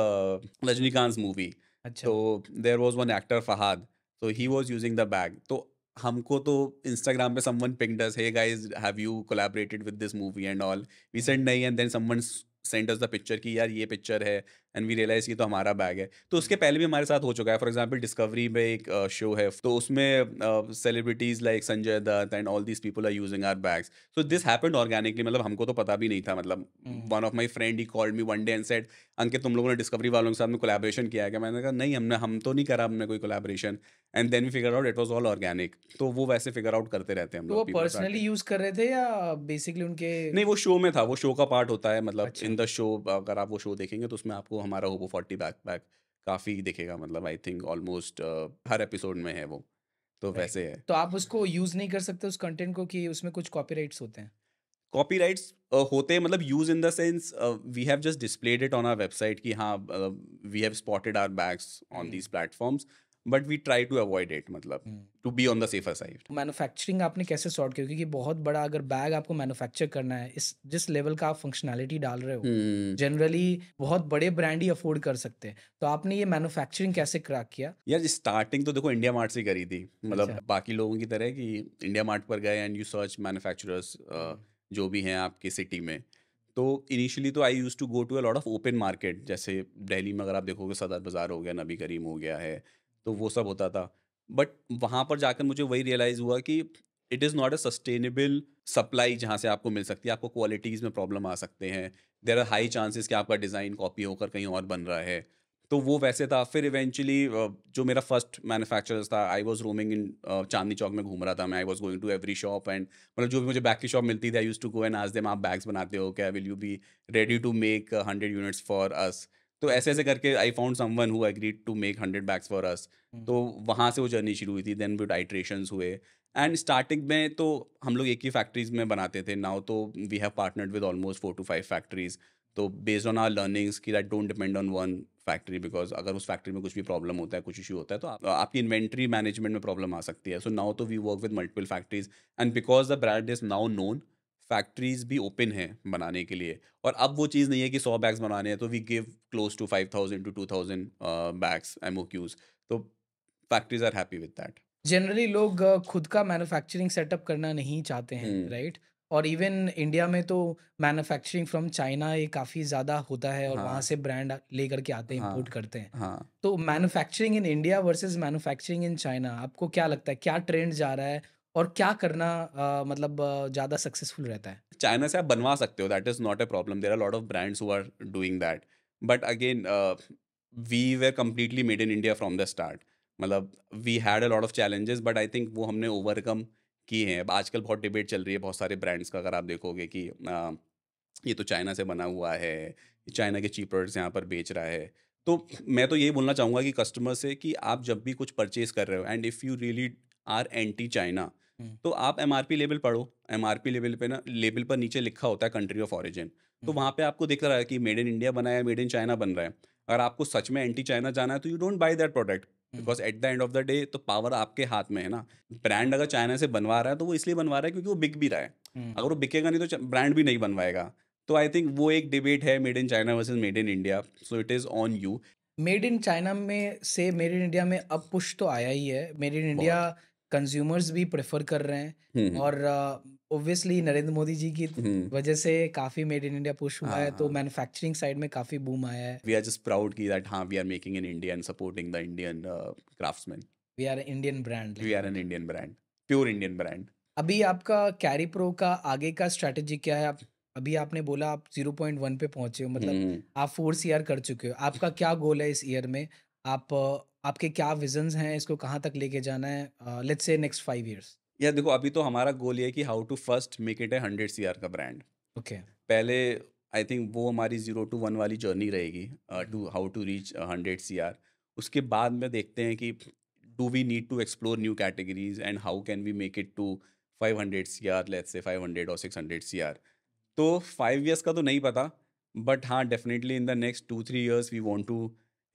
Rajinikanth movie. अच्छा। तो there was one actor Fahad, so he was using the bag. तो हमको तो इंस्टाग्राम पे someone pinged us, hey guys have you collaborated with this movie and all. We hmm, said नहीं, and then someone send us the picture कि यार ये picture है, and we realise ये तो हमारा बैग है। तो उसके हुँ। पहले भी हमारे साथ हो चुका है। फॉर एग्जांपल डिस्कवरी में एक शो है, तो उसमें celebrities like Sanjay Dutt and all these people are using our bags. So this happened organically, मतलब हमको तो पता भी नहीं था। मतलब hmm, one of my friend he called me one day and said, Ankit तुम लोगों ने डिस्कवरी वालों के साथ में कोलैबोरेशन किया है क्या? मैंने कहा नहीं, हम तो नहीं करा, हमने कोई collaboration. And then we figure out it was all organic. तो वो वैसे फिगर आउट करते रहते हैं हम तो वो लोग, पीपल पर्सनली स्टार्टेड। यूज़ कर रहे थे या बेसिकली उनके नहीं, वो शो में था, वो शो का पार्ट होता है। मतलब अच्छा, इन द शो अगर आप वो शो देखेंगे तो उसमें आपको हमारा होबो 40 बैकपैक काफ़ी दिखेगा। मतलब I think almost her episode में है वो, तो राइट। वैसे है। तो आप उसको यूज़ नहीं कर सकते उस कंटेंट को कि उसमें कुछ कॉपीराइट्स होते हैं? कॉपीराइट्स होते हैं, मतलब use in the sense we have just displayed it on our website कि हाँ, we have spotted our bags on hmm, these platforms, but we try to avoid it, मतलब hmm. To be on the safer side. Manufacturing आपने कैसे sort किया? क्योंकि बहुत बड़ा अगर बैग आपको मैन्युफैक्चर करना है, इस जिस लेवल का आप फंक्शनैलिटी डाल रहे हो, हुँ। जनरली बहुत बड़े ब्रांड ही अफ़ोर्ड कर सकते हैं। तो आपने ये मैन्युफैक्चरिंग कैसे क्रैक किया? यार स्टार्टिंग तो देखो इंडिया मार्ट से ही करी थी। मतलब अच्छा। बाकी लोगों की तरह कि इंडिया मार्ट पर गए एंड यू सर्च मैन्युफैक्चरर्स हुँ, जो भी हैं आपकी सिटी में। तो इनिशियली तो I used to go to a lot of open market, जैसे दिल्ली में अगर आप देखोगे सदर बाज़ार हो गया, नबी करीम हो गया है, तो वो सब होता था। बट वहाँ पर जाकर मुझे वही रियलाइज़ हुआ कि it is not a sustainable supply जहाँ से आपको मिल सकती है। आपको क्वालिटीज़ में प्रॉब्लम आ सकते हैं। देयर आर हाई चांसेस कि आपका डिज़ाइन कॉपी होकर कहीं और बन रहा है। तो वो वैसे था। फिर इवेंचुअली जो मेरा फर्स्ट मैन्युफैक्चरर्स था, आई वाज़ रोमिंग इन चांदनी चौक में घूम रहा था मैं। I was going to every shop and मतलब जो भी मुझे बैग की शॉप मिलती थी, I used to go and ask them, आप बैग्स बनाते हो क्या? Will you be ready to make 100 units for us? तो हुँ, ऐसे-ऐसे करके I found someone who agreed to make 100 bags for us. हुँ, तो वहाँ से वो जर्नी शुरू हुई थी। देन विद आइटरेशंस हुए एंड स्टार्टिंग में तो हम लोग एक ही फैक्ट्रीज़ में बनाते थे। नाउ तो we have partnered with almost 4 to 5 factories. तो बेस्ड ऑन आवर लर्निंग्स कि that don't depend on one factory, because अगर उस फैक्ट्री में कुछ भी प्रॉब्लम होता है, कुछ इश्यू होता है, तो आपकी इन्वेंटरी मैनेजमेंट में प्रॉब्लम आ सकती है। सो नाउ तो we work with multiple factories and because the brand is now known, factories भी ओपन हैं बनाने के लिए। और अब वो चीज़ नहीं है कि 100 बैग्स बनाने हैं, तो we give close to 5000 to 2000 bags MOQs. तो factories are happy with that. Generally लोग खुद का मैन्युफैक्चरिंग सेटअप करना नहीं चाहते हैं, हुँ। राइट? और इवन इंडिया में तो मैन्युफैक्चरिंग फ्रॉम चाइना ये काफ़ी ज़्यादा होता है और वहाँ हाँ, से ब्रांड लेकर के आते हैं, हाँ, इम्पोर्ट करते हैं। हाँ। तो manufacturing in India versus manufacturing in China, आपको क्या लगता है क्या ट्रेंड जा रहा है और क्या करना मतलब ज़्यादा सक्सेसफुल रहता है? चाइना से आप बनवा सकते हो, that is not a problem. There are lot of brands who are doing that. But again we were completely made in India from the start. मतलब we had a lot of challenges, but I think वो हमने overcome किए हैं। अब आजकल बहुत debate चल रही है बहुत सारे ब्रांड्स का, अगर आप देखोगे कि ये तो चाइना से बना हुआ है, चाइना के चीप प्रोडक्ट्स यहाँ पर बेच रहा है। तो मैं तो यही बोलना चाहूँगा कि कस्टमर से कि आप जब भी कुछ परचेज़ कर रहे हो and if you really are anti China, hmm, तो आप एमआरपी लेबल पढ़ो। एमआरपी लेवल पे ना, लेबल पर नीचे लिखा होता है कंट्री ऑफ ओरिजिन। तो हुँ, वहाँ पे आपको दिख रहा है कि मेड इन इंडिया बना है, मेड इन चाइना बन रहा है। अगर आपको सच में एंटी चाइना जाना है, तो you don't by that product, hmm, because at the end of the day तो पावर आपके हाथ में है ना। ब्रांड अगर चाइना से बनवा रहा है, तो वो इसलिए बनवा रहा है क्योंकि वो बिक भी रहा है। हुँ। अगर वो बिकेगा नहीं, तो ब्रांड भी नहीं बनवाएगा। तो आई थिंक वो एक डिबेट है, made in China versus made in India. So it is on you. Made in China में से मेड इन इंडिया में अब पुश तो आया ही है। मेड इन इंडिया बहुत। कंज्यूमर्स भी प्रेफ़र कर रहे हैं हुँ, हुँ। और ऑब्वियसली नरेंद्र मोदी जी की हुँ। वजह से काफ़ी मेड इन इंडिया पुश हुआ हाँ, है, तो हाँ। मैन्युफैक्चरिंग साइड में काफ़ी बूम आया है। वी आर जस्ट प्राउड कि दैट हाँ, we are making in India and supporting the Indian craftsman. We are Indian brand we like are an that. Indian brand, pure Indian brand. अभी आपका carry pro का आगे का strategy क्या है? आप अभी आपने बोला आप 0.1 पे पहुँचे हो, मतलब हुँ। आप 4 सीआर कर चुके हो। आपका क्या गोल है इस ईयर में? आपके क्या विज़न्स हैं? इसको कहाँ तक लेके जाना है? Let's say next 5 years. या देखो अभी तो हमारा गोल ये है कि how to first make it a 100 CR का ब्रांड। ओके। पहले आई थिंक वो हमारी 0 टू 1 वाली जर्नी रहेगी hmm, two hmm. How to reach 100 CR. उसके बाद में देखते हैं कि do we need to explore new categories and how can we make it to 500 CR, let's say 500 और 600 सीआर। तो 5 इयर्स का तो नहीं पता, बट हाँ, definitely in the next 2-3 years we want to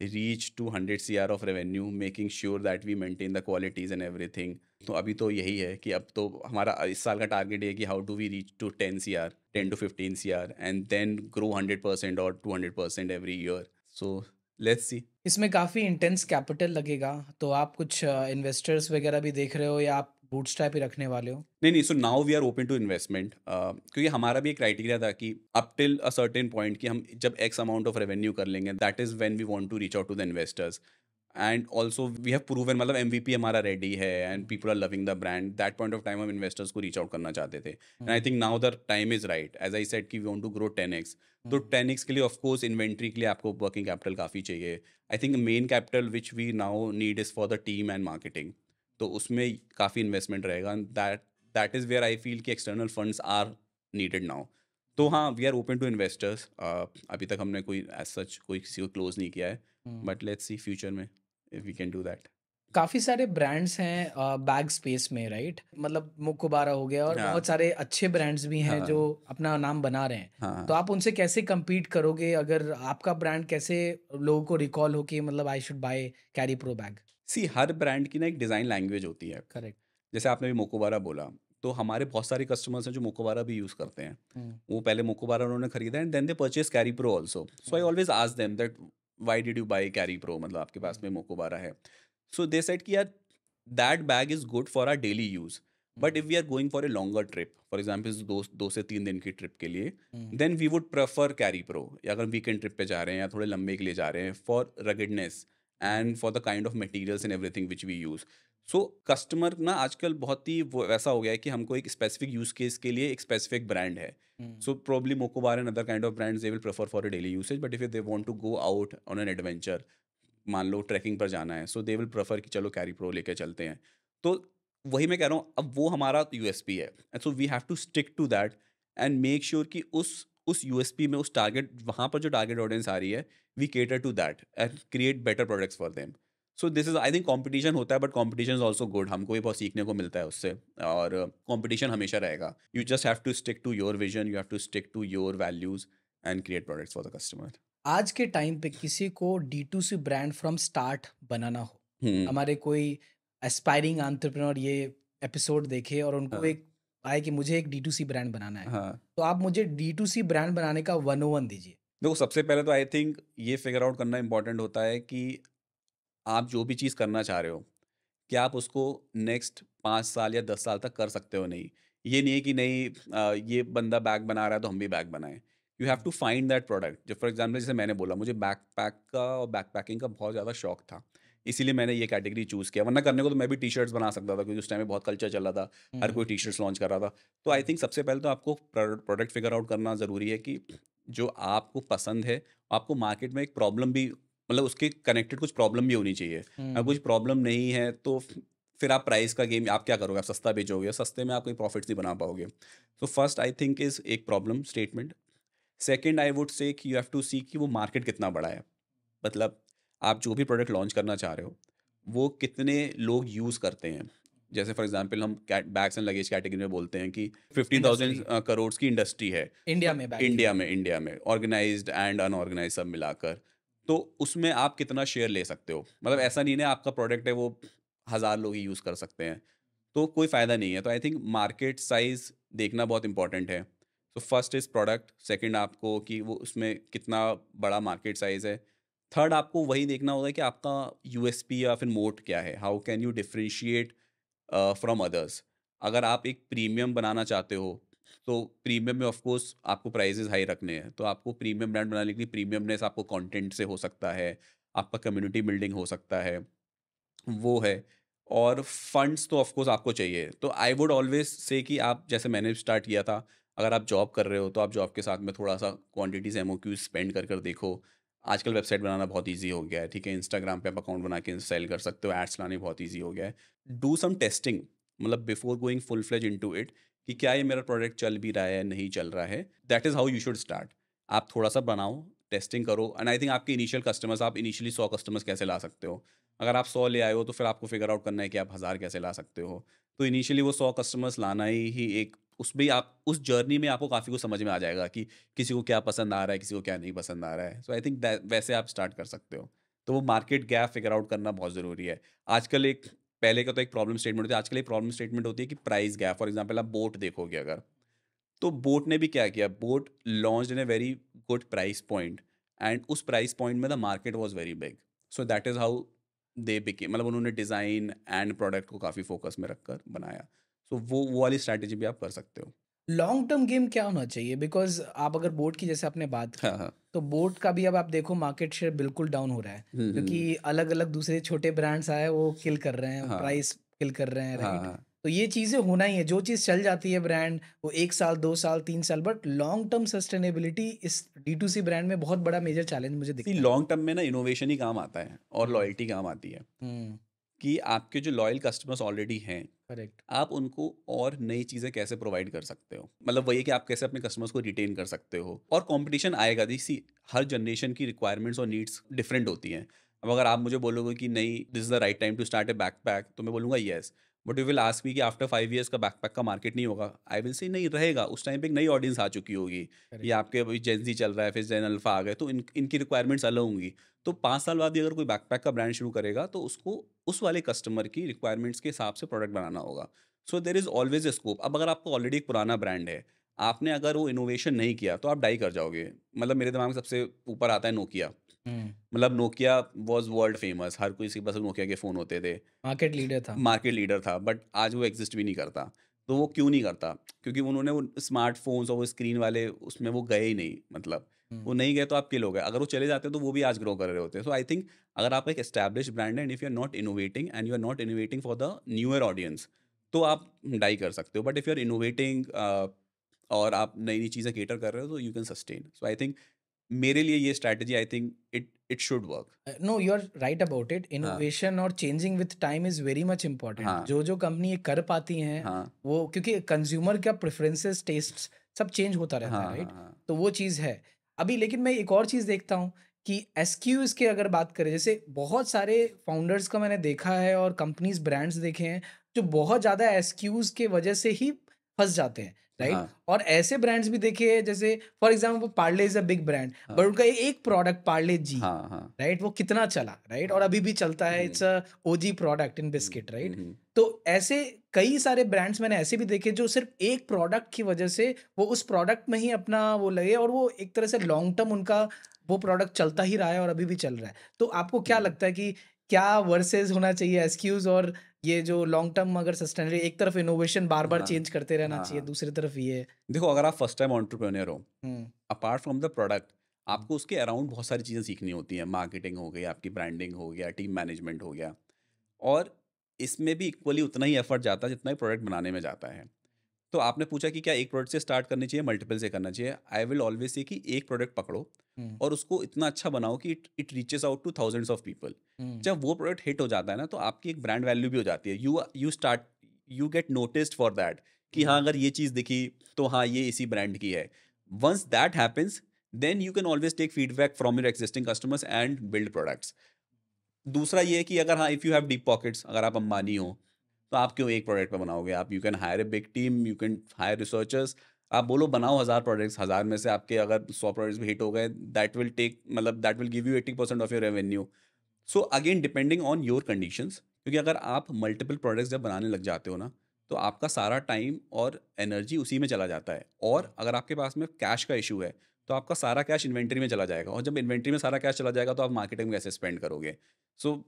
reach to 100 CR of revenue, making sure that we maintain the qualities and everything. तो अभी तो यही है कि अब तो हमारा इस साल का टारगेट है कि how do we reach to 10 CR, 10 to 15 CR and then grow 100% और 200% every year. So let's see. इसमें काफ़ी इंटेंस कैपिटल लगेगा, तो आप कुछ इन्वेस्टर्स वगैरह भी देख रहे हो या आप बूटस्ट्रैप ही रखने वाले हो? नहीं, नहीं, so now we are open to investment, क्योंकि हमारा भी एक क्राइटेरिया था कि up till a certain point कि हम जब एक्स अमाउंट ऑफ रेवेन्यू कर लेंगे, that is when we want to reach out to the investors. And also we have proven, मतलब एमवीपी हमारा रेडी है and um, people are loving the brand. That point of time हम investors को reach out करना चाहते थे and I hmm, think now the time is right, as I said कि we want to grow 10x। तो हुँ। 10x के लिए of course inventory के लिए आपको वर्किंग कैपिटल काफ़ी चाहिए। I think main capital which we now need is for the team and marketing. तो उसमें काफ़ी इन्वेस्टमेंट रहेगा, that that is where I feel कि external funds are needed now. तो हाँ, we are open to investors. अभी तक हमने कोई एज सच कोई किसी को क्लोज नहीं किया है, हुँ। बट लेट्स सी फ्यूचर में if we can do that. काफ़ी सारे ब्रांड्स हैं बैग स्पेस में, राइट? मतलब मुकोबारा हो गया और हाँ, बहुत सारे अच्छे ब्रांड्स भी हैं जो हाँ, अपना नाम बना रहे हैं। हाँ, हाँ। तो आप उनसे कैसे कम्पीट करोगे? अगर आपका ब्रांड कैसे लोगों को रिकॉल हो कि मतलब I should buy Carry Pro bag? See हर ब्रांड की ना एक डिज़ाइन लैंग्वेज होती है। करेक्ट। जैसे आपने भी मोकोबारा बोला, तो हमारे बहुत सारे कस्टमर्स हैं जो मोकोबारा भी यूज़ करते हैं। हुँ, वो पहले मोकोबारा उन्होंने खरीदा and then they purchase Carry Pro also. So I um, always ask them that why did you buy Carry Pro, मतलब आपके पास हुँ, में मोकोबारा है। सो दे सेड कि यार that bag is good for our daily use, but hmm, if we are going for a longer trip, for example 2 से 3 दिन की trip के लिए, hmm, then we would prefer carry pro. या अगर वीकेंड ट्रिप पे जा रहे हैं या थोड़े लंबे के लिए जा रहे हैं, for ruggedness hmm, and for the kind of materials and everything which we use. So customer ना आजकल बहुत ही वो वैसा हो गया है कि हमको एक स्पेसिफिक यूज़ केस के लिए एक स्पेसिफिक ब्रांड है। Hmm, so probably Mokobara and other kind of brands they will prefer for a daily usage, but if they want to go out on an adventure, मान लो ट्रैकिंग पर जाना है, सो दे will prefer कि चलो कैरी प्रो लेके चलते हैं। तो वही मैं कह रहा हूँ, अब वो हमारा यूएसपी है and so we have to stick to that and make sure कि उस यूएसपी में उस टारगेट वहाँ पर जो टारगेट ऑडियंस आ रही है, we cater to that and create better products for them. So this is I think competition होता है, but competition is also good, हमको भी बहुत सीखने को मिलता है उससे। और कंपटीशन हमेशा रहेगा, you just have to stick to your vision, you have to stick to your values and create products for the customer. आज के टाइम पे किसी को डी2सी ब्रांड फ्रॉम स्टार्ट बनाना हो, हम्म। हमारे कोई एस्पायरिंग एंटरप्रेन्योर ये एपिसोड देखे और उनको हाँ, एक आए कि मुझे एक डी2सी ब्रांड बनाना है, हाँ। तो आप मुझे डी2सी ब्रांड बनाने का 101 दीजिए। देखो, सबसे पहले तो आई थिंक ये फिगर आउट करना इंपॉर्टेंट होता है कि आप जो भी चीज़ करना चाह रहे हो, क्या आप उसको नेक्स्ट 5 साल या 10 साल तक कर सकते हो? नहीं। ये नहीं है कि नहीं, ये बंदा बैग बना रहा है तो हम भी बैग बनाएँ। You have um, to find that product. जो फॉर एग्ज़ाम्पल जैसे मैंने बोला, मुझे बैकपैक का और बैकपैकिंग का बहुत ज़्यादा शौक था। इसीलिए मैंने ये कैटेगरी चूज़ किया, वरना करने को तो मैं भी टी-शर्ट्स बना सकता था, क्योंकि उस टाइम में बहुत कल्चर चल रहा था। हर हुँ, कोई टी-शर्ट्स लॉन्च कर रहा था। तो आई हुँ, थिंक सबसे पहले तो आपको प्रोडक्ट फिगर आउट करना ज़रूरी है कि जो आपको पसंद है, आपको मार्केट में एक प्रॉब्लम भी, मतलब उसके कनेक्टेड कुछ प्रॉब्लम भी होनी चाहिए। हुँ, कुछ प्रॉब्लम नहीं है तो फिर आप प्राइस का गेम आप क्या करोगे? आप सस्ता बेचोगे, सस्ते में आप कोई प्रॉफिट्स नहीं बना पाओगे। तो फर्स्ट आई थिंक इज़ एक problem statement. Second I would say कि यू हैव टू सी कि वो मार्केट कितना बड़ा है। मतलब आप जो भी प्रोडक्ट लॉन्च करना चाह रहे हो, वो कितने लोग यूज़ करते हैं। जैसे फॉर एग्ज़ाम्पल हम cat bags and luggage category में बोलते हैं कि 15,000 इंडस्ट्री करोड़ की इंडस्ट्री है। इंडिया तो में बैग की। इंडिया में ऑर्गेनाइज़्ड एंड अनऑर्गेनाइज़्ड सब मिलाकर। तो उसमें आप कितना शेयर ले सकते हो? मतलब हुँ, ऐसा नहीं है आपका प्रोडक्ट है वो 1000 लोग ही यूज़ कर सकते हैं, तो कोई फ़ायदा नहीं है। तो आई थिंक मार्केट साइज़ देखना बहुत इम्पोर्टेंट है। तो फर्स्ट इज़ प्रोडक्ट, सेकंड आपको कि वो उसमें कितना बड़ा मार्केट साइज़ है। थर्ड आपको वही देखना होगा कि आपका यूएसपी या फिर मोट क्या है? How can you differentiate from others? अगर आप एक प्रीमियम बनाना चाहते हो, तो प्रीमियम में ऑफ कोर्स आपको प्राइसेज़ हाई रखने हैं। तो आपको प्रीमियम ब्रांड बनाने के लिए प्रीमियमनेस आपको कंटेंट से हो सकता है, आपका कम्युनिटी बिल्डिंग हो सकता है, वो है। और फंड्स तो ऑफ कोर्स आपको चाहिए। तो आई वुड ऑलवेज से कि आप, जैसे मैंने स्टार्ट किया था, अगर आप जॉब कर रहे हो तो आप जॉब के साथ में थोड़ा-सा क्वांटिटीज़ एमओक्यूज़ स्पेंड कर देखो। आजकल वेबसाइट बनाना बहुत ईज़ी हो गया है, ठीक है? इंस्टाग्राम पे आप अकाउंट बना के सेल कर सकते हो, एड्स लाने बहुत ईज़ी हो गया है। डू सम टेस्टिंग, मतलब before going full fledge into it, कि क्या ये मेरा प्रोडक्ट चल भी रहा है, नहीं चल रहा है। That is how you should start. आप थोड़ा-सा बनाओ, टेस्टिंग करो, एंड आई थिंक आपके इनिशियल कस्टमर्स, आप इनिशियली 100 कस्टमर्स कैसे ला सकते हो? अगर आप 100 ले आए हो तो फिर आपको फिगर आउट करना है कि आप 1000 कैसे ला सकते हो। तो इनिशियली वो 100 कस्टमर्स लाना ही एक, उसमें आप उस जर्नी में आपको काफ़ी कुछ समझ में आ जाएगा कि किसी को क्या पसंद आ रहा है, किसी को क्या नहीं पसंद आ रहा है। सो आई थिंक दैट वैसे आप स्टार्ट कर सकते हो। तो वो मार्केट गैप फिगर आउट करना बहुत ज़रूरी है। आजकल एक, पहले का तो एक प्रॉब्लम स्टेटमेंट होती है, आजकल एक प्रॉब्लम स्टेटमेंट होती है कि प्राइस गैप। फॉर एग्ज़ाम्पल आप बोट देखोगे अगर, तो बोट ने भी क्या किया, boat launched in a very good price point, and उस प्राइस पॉइंट में the market was very big. So that is how they became, मतलब उन्होंने डिज़ाइन एंड प्रोडक्ट को काफ़ी फोकस में रखकर बनाया। सो वो वाली स्ट्रैटेजी भी आप कर सकते हो। लॉन्ग टर्म गेम क्या होना चाहिए? बिकॉज़ आप अगर बोट की जैसे आपने बात की, हाँ, हाँ। तो बोट का भी अब आप देखो मार्केट शेयर बिल्कुल डाउन हो रहा है, हुँ, हुँ। क्योंकि अलग-अलग दूसरे छोटे ब्रांड्स आए वो किल कर रहे हैं, हाँ, प्राइस किल कर रहे हैं, हाँ, राइट? हाँ। तो ये चीज़ें होना ही है, जो चीज़ चल जाती है ब्रांड वो 1 साल, 2 साल, 3 साल, बट लॉन्ग टर्म सस्टेनेबिलिटी इस डी2सी ब्रांड में बहुत बड़ा मेजर चैलेंज मुझे सी दिखता है। लॉन्ग टर्म में ना इनोवेशन ही काम आता है और हुँ, लॉयल्टी काम आती है, हुँ, कि आपके जो लॉयल कस्टमर्स ऑलरेडी हैं, करेक्ट। आप उनको और नई चीज़ें कैसे प्रोवाइड कर सकते हो। मतलब वही है कि आप कैसे अपने कस्टमर्स को रिटेन कर सकते हो, और कंपटीशन आएगा। सी, हर जनरेशन की रिक्वायरमेंट्स और नीड्स डिफरेंट होती हैं। अब अगर आप मुझे बोलोगे कि नहीं, this is the right time to start a backpack, तो मैं बोलूँगा yes. But you will ask me कि आफ्टर 5 ईयर्स का बैकपैक का मार्केट नहीं होगा? आई विल से नहीं रहेगा। उस टाइम पे एक नई ऑडियंस आ चुकी होगी। करेक्ट। या आपके अभी जेन ज़ी चल रहा है, फिर जेन अल्फा आ गए, तो इनकी रिक्वायरमेंट्स अलग होंगी। तो 5 साल बाद भी अगर कोई बैकपैक का ब्रांड शुरू करेगा, तो उसको उस वाले कस्टमर की रिक्वायरमेंट्स के हिसाब से प्रोडक्ट बनाना होगा। So there is always a scope. अब अगर आपको ऑलरेडी एक पुराना ब्रांड है, आपने अगर वो इनोवेशन नहीं किया, तो आप डाई कर जाओगे। मतलब मेरे दिमाग में सबसे ऊपर आता है नोकिया। हुँ, मतलब नोकिया वाज़ वर्ल्ड फेमस, हर कोई के पास नोकिया के फ़ोन होते थे। मार्केट लीडर था। मार्केट लीडर था, बट आज वो एग्ज़िस्ट भी नहीं करता। तो वो क्यों नहीं करता? क्योंकि उन्होंने वो स्मार्टफ़ोन्स और वो स्क्रीन वाले उसमें वो गए ही नहीं, मतलब। हुँ। वो नहीं गए तो आप किल हो गए। अगर वो चले जाते तो वो भी आज ग्रो कर रहे होते। सो आई थिंक अगर आप एक एस्टेब्लिश्ड ब्रांड है, and if you are not innovating and you are not innovating for the newer audience, तो आप डाई कर सकते हो। But if you are innovating और आप नई-नई चीज़ें कैटर कर रहे हो, तो you can sustain. So I think मेरे लिए ये strategy, I think it it should work. No, you are right about it. हाँ, इनोवेशन और changing with time is very much important. हाँ, जो जो कंपनी ये कर पाती हैं, हाँ, वो क्योंकि कंज्यूमर का प्रेफरेंसेस, टेस्ट सब चेंज होता रहता है, हाँ, हाँ, राइट? हाँ, तो वो चीज़ है। अभी लेकिन मैं एक और चीज़ देखता हूँ कि एसक्यूज़ की अगर बात करें, जैसे बहुत सारे फाउंडर्स का मैंने देखा है और कंपनीज ब्रांड्स देखे हैं जो बहुत ज़्यादा एसक्यूज़ के वजह से ही फंस जाते हैं, राइट? हाँ, और ऐसे ब्रांड्स भी देखे हैं, जैसे for example Parle is a big brand, but हाँ, उनका एक प्रोडक्ट पार्ले जी, हाँ, हाँ, राइट? वो कितना चला, राइट? और हाँ। अभी भी चलता है, hmm, it's a OG product in hmm, biscuit, hmm, right? Hmm. तो ऐसे कई सारे ब्रांड्स मैंने ऐसे भी देखे जो सिर्फ एक प्रोडक्ट की वजह से वो उस प्रोडक्ट में ही अपना वो लगे, और वो एक तरह से लॉन्ग टर्म उनका वो प्रोडक्ट चलता ही रहा है और अभी भी चल रहा है। तो आपको क्या हुँ, लगता है कि क्या वर्सेस होना चाहिए एसक्यूज़ और ये जो लॉन्ग टर्म अगर सस्टेनेबल, एक तरफ इनोवेशन बार-बार हाँ, चेंज करते रहना हाँ, चाहिए, हाँ। दूसरी तरफ ये देखो, अगर आप फर्स्ट टाइम एंटरप्रेन्योर हो, हुँ, अपार्ट फ्रॉम द प्रोडक्ट, हुँ, आपको उसके अराउंड बहुत सारी चीज़ें सीखनी होती हैं। मार्केटिंग हो गई, आपकी ब्रांडिंग हो गया, टीम मैनेजमेंट हो गया, और इसमें भी इक्वली उतना ही एफर्ट जाता है जितना ही प्रोडक्ट बनाने में जाता है। तो आपने पूछा कि क्या एक प्रोडक्ट से स्टार्ट करनी चाहिए, मल्टीपल से करना चाहिए? आई विल ऑलवेज से कि एक प्रोडक्ट पकड़ो हुँ, और उसको इतना अच्छा बनाओ कि it it reaches out to thousands of people. Hmm, जब वो प्रोडक्ट हिट हो जाता है ना, तो आपकी एक ब्रांड वैल्यू भी हो जाती है। You get noticed for that, कि हाँ, हुँ, अगर ये चीज़ दिखी, तो हाँ, ये इसी ब्रांड की है। Once that happens, then you can always take feedback from your existing customers and build products. दूसरा ये है कि अगर हाँ, if you have deep pockets, अगर आप अंबानी हो, तो आप क्यों एक प्रोडक्ट पे बनाओगे? आप, you can hire a big team, you can hire researchers. आप बोलो बनाओ 1000 प्रोडक्ट्स, 1000 में से आपके अगर 100 प्रोडक्ट्स भी हिट हो गए, that will give you 80% of your revenue. So again depending on your conditions, क्योंकि अगर आप मल्टीपल प्रोडक्ट्स जब बनाने लग जाते हो ना, तो आपका सारा टाइम और एनर्जी उसी में चला जाता है। और अगर आपके पास में कैश का इशू है, तो आपका सारा कैश इन्वेंट्री में चला जाएगा, और जब इन्वेंट्री में सारा कैश चला जाएगा, तो आप मार्केटिंग में कैसे स्पेंड करोगे? So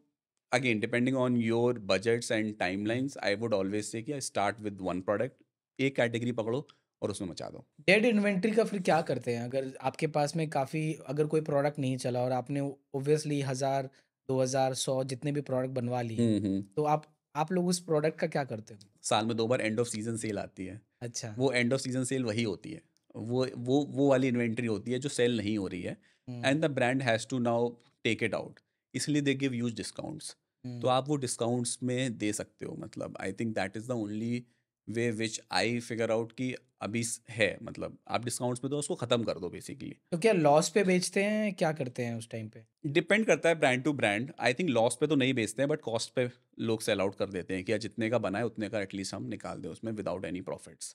again depending on your budgets and hmm. Timelines, I would always say कि स्टार्ट विद वन प्रोडक्ट, एक कैटेगरी पकड़ो और उसमें मचा दो। डेड इन्वेंटरी का फिर क्या करते हैं? अगर आपके पास में काफ़ी, अगर कोई प्रोडक्ट नहीं चला और आपने ऑब्वियसली 1000, 2000, 100 जितने भी प्रोडक्ट बनवा लिए, हुँ, हुँ। तो आप आप लोग उस प्रोडक्ट का क्या करते हो? साल में 2 बार एंड ऑफ सीज़न सेल आती है। अच्छा। वो एंड ऑफ सीज़न सेल वही होती है। वो वाली इन्वेंटरी होती है जो सेल नहीं हो रही है hmm, and the brand has to now take it out. इसलिए दे गिव ह्यूज डिस्काउंट्स। तो हुँ। आप वो डिस्काउंट्स में दे सकते हो, मतलब आई think that is the only way which I figure out कि अभी है, मतलब आप डिस्काउंट्स में दो, उसको ख़त्म कर दो बेसिकली। तो क्या लॉस पे बेचते हैं, क्या करते हैं उस टाइम पे? डिपेंड करता है brand to brand. I think loss पे तो नहीं बेचते हैं, बट कॉस्ट पे लोग सेल आउट कर देते हैं कि यार जितने का बना है उतने का एटलीस्ट हम निकाल दें उसमें विदाउट एनी प्रॉफिट्स।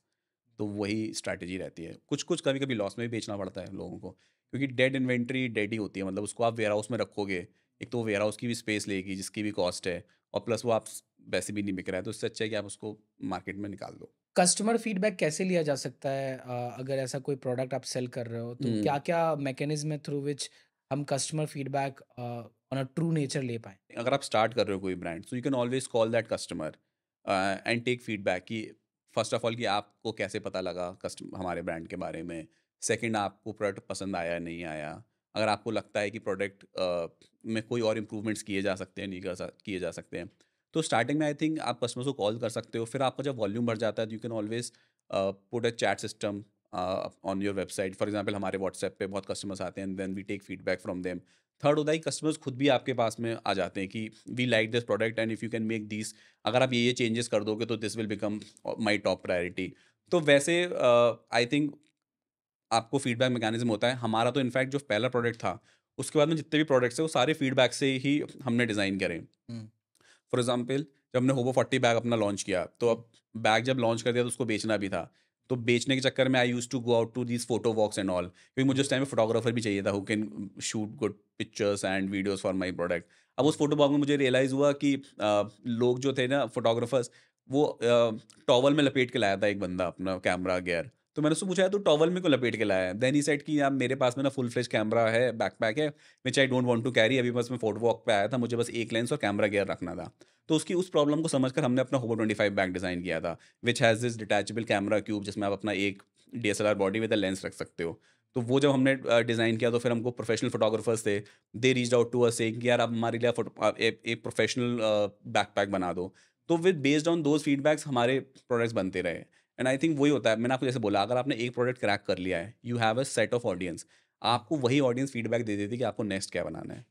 तो वही स्ट्रैटेजी रहती है। कुछ-कुछ कभी-कभी लॉस में भी बेचना पड़ता है लोगों को, क्योंकि डेड इन्वेंटरी डेड ही होती है, मतलब उसको आप वेयरहाउस में रखोगे, एक तो वेयरहाउस की भी स्पेस लेगी जिसकी भी कॉस्ट है, और प्लस वो आप वैसे भी नहीं बिक रहा है, तो इससे अच्छा है कि आप उसको मार्केट में निकाल दो। कस्टमर फीडबैक कैसे लिया जा सकता है अगर ऐसा कोई प्रोडक्ट आप सेल कर रहे हो, तो हुँ। क्या-क्या मैकेनिज़्म है थ्रू व्हिच हम customer feedback on a true nature ले पाएँ? अगर आप स्टार्ट कर रहे हो कोई brand, so you can always call that customer and take feedback कि फर्स्ट ऑफ ऑल कि आपको कैसे पता लगा कस्टम हमारे ब्रांड के बारे में। सेकंड, आपको प्रोडक्ट पसंद आया या नहीं आया। अगर आपको लगता है कि प्रोडक्ट में कोई और इम्प्रूवमेंट्स किए जा सकते हैं, नहीं किए जा सकते हैं, तो स्टार्टिंग में आई थिंक आप कस्टमर्स को कॉल कर सकते हो। फिर आपका जब वॉल्यूम बढ़ जाता है, you can always put a chat system on your website. For example हमारे व्हाट्सएप पे बहुत कस्टमर्स आते हैं, then we take feedback from them. Third होता है कि कस्टमर्स खुद भी आपके पास में आ जाते हैं कि we like this product and if you can make this, अगर आप ये चेंजेस कर दोगे तो this will become my top priority. तो वैसे आई थिंक आपको फीडबैक मैकेनिज्म होता है। हमारा तो इनफैक्ट जो पहला प्रोडक्ट था, उसके बाद में जितने भी प्रोडक्ट्स हैं वो सारे फीडबैक से ही हमने डिज़ाइन करे। हुँ, फॉर एग्जाम्पल जब हमने होवो 40 बैग अपना लॉन्च किया, तो हुँ, अब बैग जब लॉन्च कर दिया तो उसको बेचना भी था। तो बेचने के चक्कर में I used to go out to these photo walks and all, क्योंकि मुझे हुँ, उस टाइम में फोटोग्राफर भी चाहिए था हू can shoot good pictures and videos for my product. अब उस फोटो वॉक में मुझे रियलाइज़ हुआ कि लोग जो थे ना फोटोग्राफर्स, वो टॉवल में लपेट के लाया था एक बंदा अपना कैमरा गियर। तो मैंने उससे पूछा, यार तू टॉवल में क्यों लपेट के लाया है? देन ही सेड कि यार मेरे पास में ना फुल फ्लेज कैमरा है, बैकपैक है, which I don't want to carry. अभी बस मैं फोटो वॉक पे आया था, मुझे बस एक लेंस और कैमरा गियर रखना था। तो उसकी उस प्रॉब्लम को समझकर हमने अपना होवो 25 बैग डिज़ाइन किया था, which has this detachable camera cube जिसमें आप अपना एक DSLR body with a lens रख सकते हो। तो वो जब हमने डिज़ाइन किया, तो फिर हमको प्रोफेशनल फोटोग्राफर्स थे, they reached out to us saying कि यार आप हमारे लिए एक प्रोफेशनल बैकपैक बना दो। तो with based on those feedbacks हमारे प्रोडक्ट्स बनते रहे। एंड आई थिंक वही होता है, मैंने आपको जैसे बोला, अगर आपने एक प्रोडक्ट क्रैक कर लिया है, you have a set of audience, hmm. आपको वही ऑडियंस फीडबैक दे देती है कि आपको नेक्स्ट क्या बनाना है।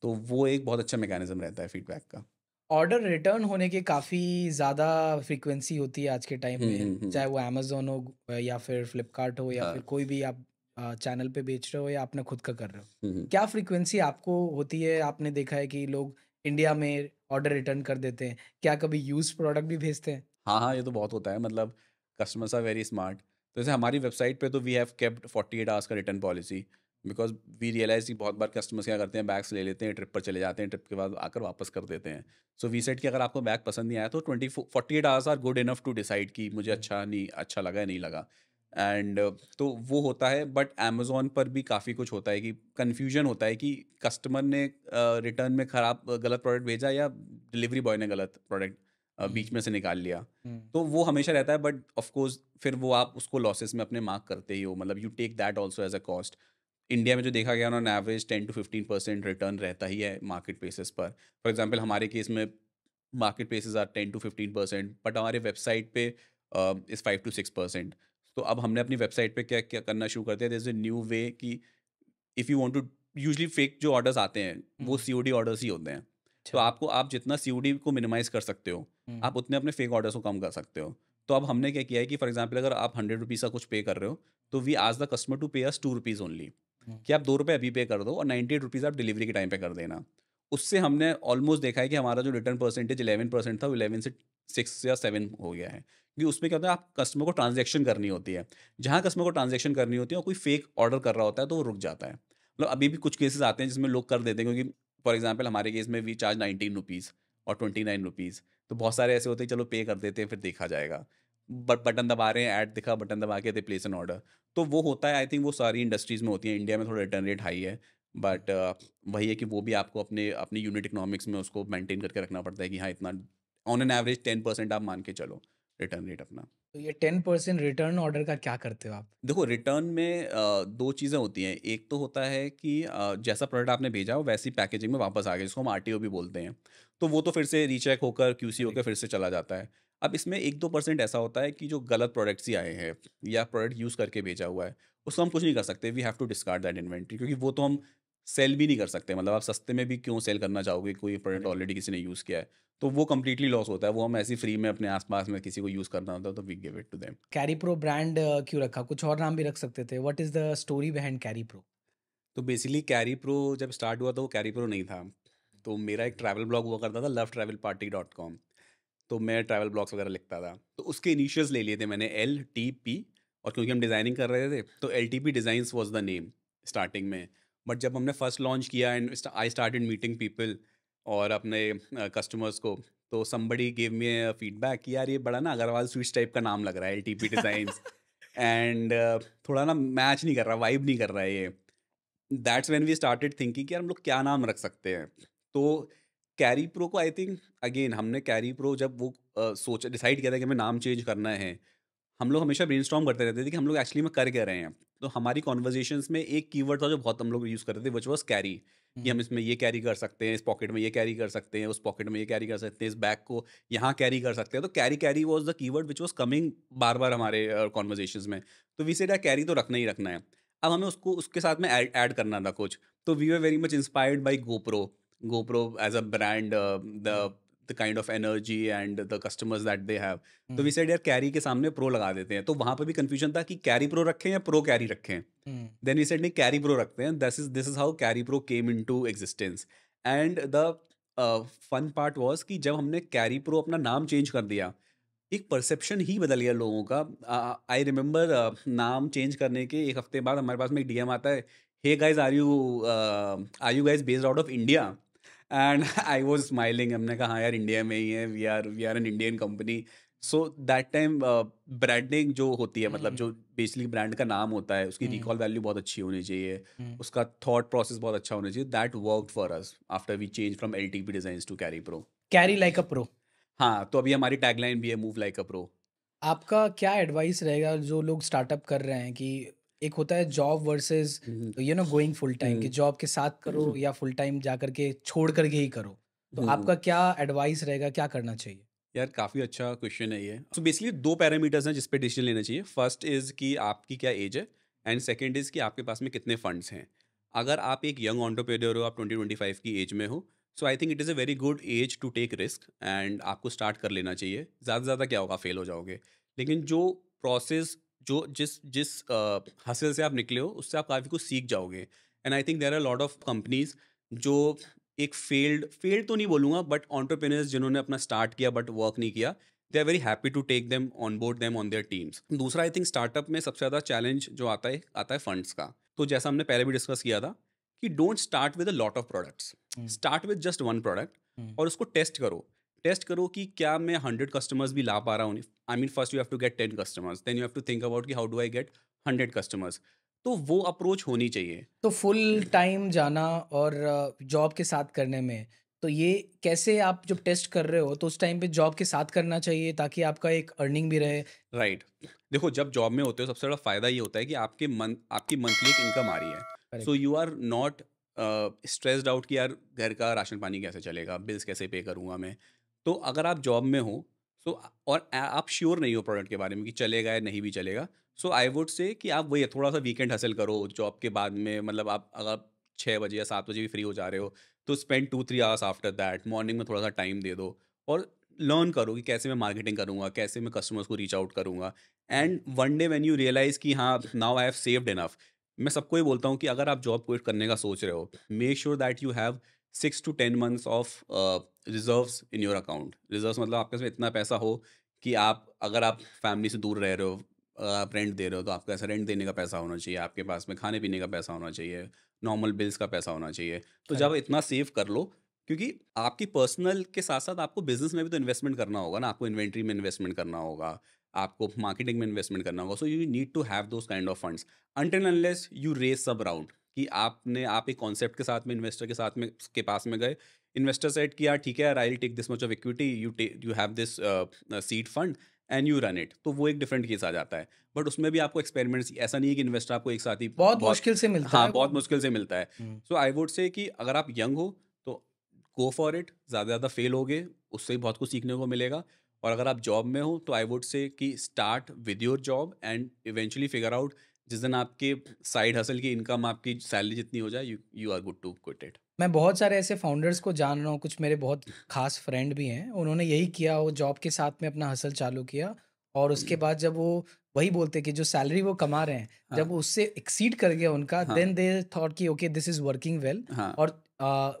तो वो एक बहुत अच्छा मैकेनिज़्म रहता है फीडबैक का। ऑर्डर रिटर्न होने की काफ़ी ज़्यादा फ्रीक्वेंसी होती है आज के टाइम हुँ, में, हुँ, हुँ। चाहे वो अमेज़न हो या फिर फ्लिपकार्ट हो या हाँ। फिर कोई भी आप चैनल पे बेच रहे हो या अपना खुद का कर रहे हो। हुँ, हुँ। क्या फ्रीक्वेंसी आपको होती है? आपने देखा है कि लोग इंडिया में ऑर्डर रिटर्न कर देते हैं। क्या कभी यूज़्ड प्रोडक्ट भी भेजते हैं? हाँ, हाँ, ये तो बहुत होता है, मतलब कस्टमर्स आर वेरी स्मार्ट। तो जैसे हमारी वेबसाइट पे तो वी हैव केप्ट 48 आवर्स का return policy, because we realise कि बहुत बार कस्टमर्स क्या करते हैं, बैग्स ले लेते हैं, ट्रिप पर चले जाते हैं, ट्रिप के बाद आकर वापस कर देते हैं। सो वी सेड कि अगर आपको बैग पसंद नहीं आया तो 48 hours are good enough to decide कि मुझे हुँ, अच्छा लगा या नहीं लगा। एंड तो वो होता है, बट अमेज़न पर भी काफ़ी कुछ होता है कि कन्फ्यूजन होता है कि कस्टमर ने रिटर्न में गलत प्रोडक्ट भेजा या डिलीवरी बॉय ने गलत प्रोडक्ट बीच हुँ, में से निकाल लिया। हुँ, तो वो हमेशा रहता है, बट ऑफ कोर्स फिर वो आप उसको लॉसेस में अपने मार्क करते ही हो, मतलब you take that also as a cost. India में जो देखा गया ऑन एवरेज 10 टू 15% रिटर्न रहता ही है मार्केट प्लेसेस पर। फॉर एग्जांपल हमारे केस में marketplaces are 10 to 15%, but हमारे वेबसाइट पे इज़ 5 टू 6%। तो अब हमने अपनी वेबसाइट पे क्या क्या करना शुरू कर दिया, there is a new way कि if you want to, usually fake जो ऑर्डर्स आते हैं वो हुँ, सीओडी ऑर्डर्स ही होते हैं। तो अच्छा। आप जितना सीओडी को मिनिमाइज़ कर सकते हो, हुँ, आप उतने अपने फेक ऑर्डर्स को कम कर सकते हो। तो अब हमने क्या किया है कि फॉर एग्जांपल अगर आप ₹100 का कुछ पे कर रहे हो, तो we ask the customer to pay us ₹2 only, हुँ, कि आप ₹2 अभी पे कर दो और ₹98 आप डिलीवरी के टाइम पे कर देना। उससे हमने ऑलमोस्ट देखा है कि हमारा जो रिटर्न परसेंटेज 11% था, वो 11 से 6 या 7 हो गया है। क्योंकि उसमें क्या होता है, आप कस्टमर को ट्रांज़ैक्शन करनी होती है। जहाँ कस्टमर को ट्रांज़ैक्शन करनी होती है और कोई फेक ऑर्डर कर रहा होता है, तो वो रुक जाता है। मतलब अभी भी कुछ केसेस आते हैं जिसमें लोग कर देते हैं, क्योंकि फॉर एग्जांपल हमारे केस में वी चार्ज ₹19 और ₹29। तो बहुत सारे ऐसे होते हैं, चलो पे कर देते हैं, फिर देखा जाएगा। बटन दबा रहे हैं, ऐड दिखा, बटन दबा के दे प्लेस एन ऑर्डर। तो वो होता है, आई थिंक वो सारी इंडस्ट्रीज़ में होती है। इंडिया में थोड़ा रिटर्न रेट हाई है, बट वही है कि वो भी आपको अपने अपनी यूनिट इकोनॉमिक्स में उसको मेंटेन करके रखना पड़ता है कि हाँ, इतना ऑन एन एवरेज 10% आप मान के चलो रिटर्न रेट अपना। तो ये 10% रिटर्न ऑर्डर का क्या करते हो आप? देखो, रिटर्न में 2 चीज़ें होती हैं। एक तो होता है कि जैसा प्रोडक्ट आपने भेजा हो वैसी पैकेजिंग में वापस आ गया, जिसको हम आरटीओ भी बोलते हैं। तो वो तो फिर से रीचेक होकर क्यूसी होकर करेक्ट। फिर से चला जाता है। अब इसमें 1-2% ऐसा होता है कि जो गलत प्रोडक्ट्स ही आए हैं या प्रोडक्ट यूज़ करके भेजा हुआ है, उसको हम कुछ नहीं कर सकते, we have to discard that inventory, क्योंकि वो तो हम सेल भी नहीं कर सकते, मतलब आप सस्ते में भी क्यों सेल करना चाहोगे, कोई प्रोडक्ट करेक्ट। ऑलरेडी किसी ने यूज़ किया है। तो वो कंप्लीटली लॉस होता है, वो हम ऐसे ही फ्री में अपने आस-पास में किसी को यूज़ करना होता है तो we give it to them. Carry Pro brand क्यों रखा? कुछ और नाम भी रख सकते थे। What is the story behind Carry Pro? तो बेसिकली कैरी प्रो जब स्टार्ट हुआ तो वो कैरी प्रो नहीं था। तो मेरा एक ट्रैवल ब्लॉग हुआ करता था lovetravelparty.com। तो मैं ट्रैवल ब्लॉग्स वगैरह लिखता था। तो उसके इनिशियल्स ले लिए थे मैंने एलटीपी, और क्योंकि हम डिज़ाइनिंग कर रहे थे तो LTP designs was the name starting में। बट जब हमने फर्स्ट लॉन्च किया and I started meeting people और अपने कस्टमर्स को, तो somebody give me a feedback कि यार ये बड़ा ना अग्रवाल स्वीट्स टाइप का नाम लग रहा है एलटीपी डिज़ाइंस, एंड थोड़ा ना मैच नहीं कर रहा, वाइब नहीं कर रहा है ये। That's when we started thinking कि यार हम लोग क्या नाम रख सकते हैं। तो कैरी प्रो को आई थिंक अगेन हमने कैरी प्रो जब वो सोच डिसाइड किया था कि हमें नाम चेंज करना है, हम लोग हमेशा ब्रेनस्टॉर्म करते रहते थे कि हम लोग एक्चुअली में कर क्या रहे हैं। तो हमारी कॉन्वर्जेशंस में एक कीवर्ड था जो बहुत हम लोग यूज़ करते थे, व्हिच वाज कैरी, कि हम हुँ, इसमें ये कैरी कर सकते हैं, इस पॉकेट में ये कैरी कर सकते हैं, उस पॉकेट में ये कैरी कर सकते हैं, इस बैग को यहाँ कैरी कर सकते हैं। तो carry carry was the keyword which was coming बार-बार हमारे कॉन्वर्जेशंस में। तो वी सेड यार कैरी तो रखना ही रखना है। अब हमें उसको उसके साथ में ऐड ऐड करना था कुछ। तो we were very much inspired by GoPro. GoPro as a brand, um, the kind of energy and the customers that they have. तो वी हुँ, सेड यार कैरी के सामने प्रो लगा देते हैं। तो वहाँ पे भी कन्फ्यूजन था कि कैरी प्रो रखें या प्रो कैरी रखें। हुँ, देन वी सेड नहीं, कैरी प्रो रखते हैं। This is how Carry Pro came into existence. And the fun part was कि जब हमने कैरी प्रो अपना नाम चेंज कर दिया, एक परसेप्शन ही बदल गया लोगों का। आई रिमेंबर नाम चेंज करने के 1 हफ्ते बाद हमारे पास में एक डीएम आता है, "hey guys, are you guys based out of India?" And I was smiling, हमने कहा हाँ यार इंडिया में ही है, we are an Indian company. So that time branding जो होती है, मतलब हुँ, जो बेसिकली ब्रांड का नाम होता है, उसकी हुँ, रिकॉल वैल्यू बहुत अच्छी होनी चाहिए, हुँ। उसका थॉट प्रोसेस बहुत अच्छा होना चाहिए। That worked for us after we change from LTP designs to Carry Pro. Carry like a Pro. हाँ, तो अभी हमारी टैगलाइन भी है, मूव लाइक अ प्रो। आपका क्या एडवाइस रहेगा जो लोग स्टार्टअप कर रहे हैं कि एक होता है जॉब वर्सेस हुँ, गोइंग फुल टाइम, कि हुँ, जॉब के साथ करो या फुल टाइम जा करके छोड़ करके ही करो। तो हुँ। आपका क्या एडवाइस रहेगा, क्या करना चाहिए? यार काफ़ी अच्छा क्वेश्चन है ये। सो बेसिकली 2 पैरामीटर्स हैं जिस पे डिसीजन लेना चाहिए। फर्स्ट इज़ कि आपकी क्या एज है, एंड सेकंड इज़ कि आपके पास में कितने फंड्स हैं। अगर आप एक यंग एंटरप्रेन्योर हो, आप 20-25 की एज में हो, so I think it is a very good age to take risk, and आपको स्टार्ट कर लेना चाहिए। ज़्यादा से ज़्यादा क्या होगा, फेल हो जाओगे। लेकिन जो प्रोसेस, जो जिस जिस हसल से आप निकले हो, उससे आप काफ़ी कुछ सीख जाओगे। And I think there are lot of companies जो एक फेल्ड फेल्ड तो नहीं बोलूँगा, बट एंटरप्रेन्योर्स जिन्होंने अपना स्टार्ट किया बट वर्क नहीं किया, they are very happy to take them on board them on their teams. दूसरा आई थिंक स्टार्टअप में सबसे ज़्यादा चैलेंज जो आता है फंड्स का। तो जैसा हमने पहले भी डिस्कस किया था कि don't start with a lot of products, hmm, start with just one product, hmm. और उसको टेस्ट करो कि क्या मैं 100 कस्टमर्स भी ला पा रहा हूँ। I mean first you have to get 10 customers, then you have to think about कि how do I get 100 customers. तो वो अप्रोच होनी चाहिए। तो फुल टाइम जाना और जॉब के साथ करने में, तो ये कैसे आप जब टेस्ट कर रहे हो तो उस टाइम पे जॉब के साथ करना चाहिए ताकि आपका एक अर्निंग भी रहे? राइट। देखो, जब जॉब में होते हो सबसे बड़ा फ़ायदा ये होता है कि आपकी मंथली एक इनकम आ रही है। So correct. You are not stressed out कि यार घर का राशन पानी कैसे चलेगा, बिल्स कैसे पे करूँगा मैं। तो अगर आप जॉब में हो, सो और आप श्योर नहीं हो प्रोडक्ट के बारे में कि चलेगा या नहीं भी चलेगा, सो आई वुड से कि आप वही थोड़ा सा वीकेंड हसल करो जॉब के बाद में। मतलब आप अगर 6 बजे या 7 बजे भी फ्री हो जा रहे हो, तो spend 2-3 hours after that, morning में थोड़ा सा टाइम दे दो और लर्न करो कि कैसे मैं मार्केटिंग करूँगा, कैसे मैं कस्टमर्स को रीच आउट करूँगा। And one day when you realise कि हाँ, now I have saved enough. मैं सबको ये बोलता हूँ कि अगर आप जॉब क्विट करने का सोच रहे हो, make sure that you have 6 to 10 months of reserves in your account. Reserves मतलब आपके पास में इतना पैसा हो कि आप, अगर आप फैमिली से दूर रह रहे हो, आप रेंट दे रहे हो, तो आपका ऐसा रेंट देने का पैसा होना चाहिए, आपके पास में खाने पीने का पैसा होना चाहिए, नॉर्मल बिल्स का पैसा होना चाहिए। तो जब करेक्ट। इतना सेव कर लो, क्योंकि आपकी पर्सनल के साथ-साथ आपको बिज़नेस में भी तो इन्वेस्टमेंट करना होगा ना, आपको इन्वेंटरी में इन्वेस्टमेंट करना होगा, आपको मार्केटिंग में इन्वेस्टमेंट करना होगा, so you need to have those kind of funds until unless you raise sub round, कि आप एक कॉन्सेप्ट के साथ में, इन्वेस्टर के साथ में के पास में गए, इन्वेस्टर सेड कि यार ठीक है यार, I will take this much of equity, you have this seed fund and you run it, तो वो एक डिफरेंट केस आ जाता है। बट उसमें भी आपको एक्सपेरिमेंट्स, ऐसा नहीं है कि इन्वेस्टर आपको एक साथ ही बहुत बहुत, मुश्किल से मिलता हाँ, है वो। बहुत मुश्किल से मिलता है। Hmm, so I would say कि अगर आप यंग हो, तो गो फॉर इट, ज़्यादा से ज़्यादा फेल होगे, उससे भी बहुत कुछ सीखने को मिलेगा। और अगर आप जॉब में हो तो आई वुड से कि start with your job and eventually figure out, जिस दिन आपके साइड हसल की इनकम आपकी सैलरी जितनी हो जाए, you you are good to quit it. मैं बहुत सारे ऐसे फाउंडर्स को जान रहा हूँ, कुछ मेरे बहुत खास फ्रेंड भी हैं, उन्होंने यही किया, वो जॉब के साथ में अपना हसल चालू किया और उसके बाद जब वो वही बोलते कि जो सैलरी वो कमा रहे हैं, जब हाँ, वो उससे एक्सीड कर गया उनका, हाँ, देन दे थॉट कि okay this is working well हाँ। और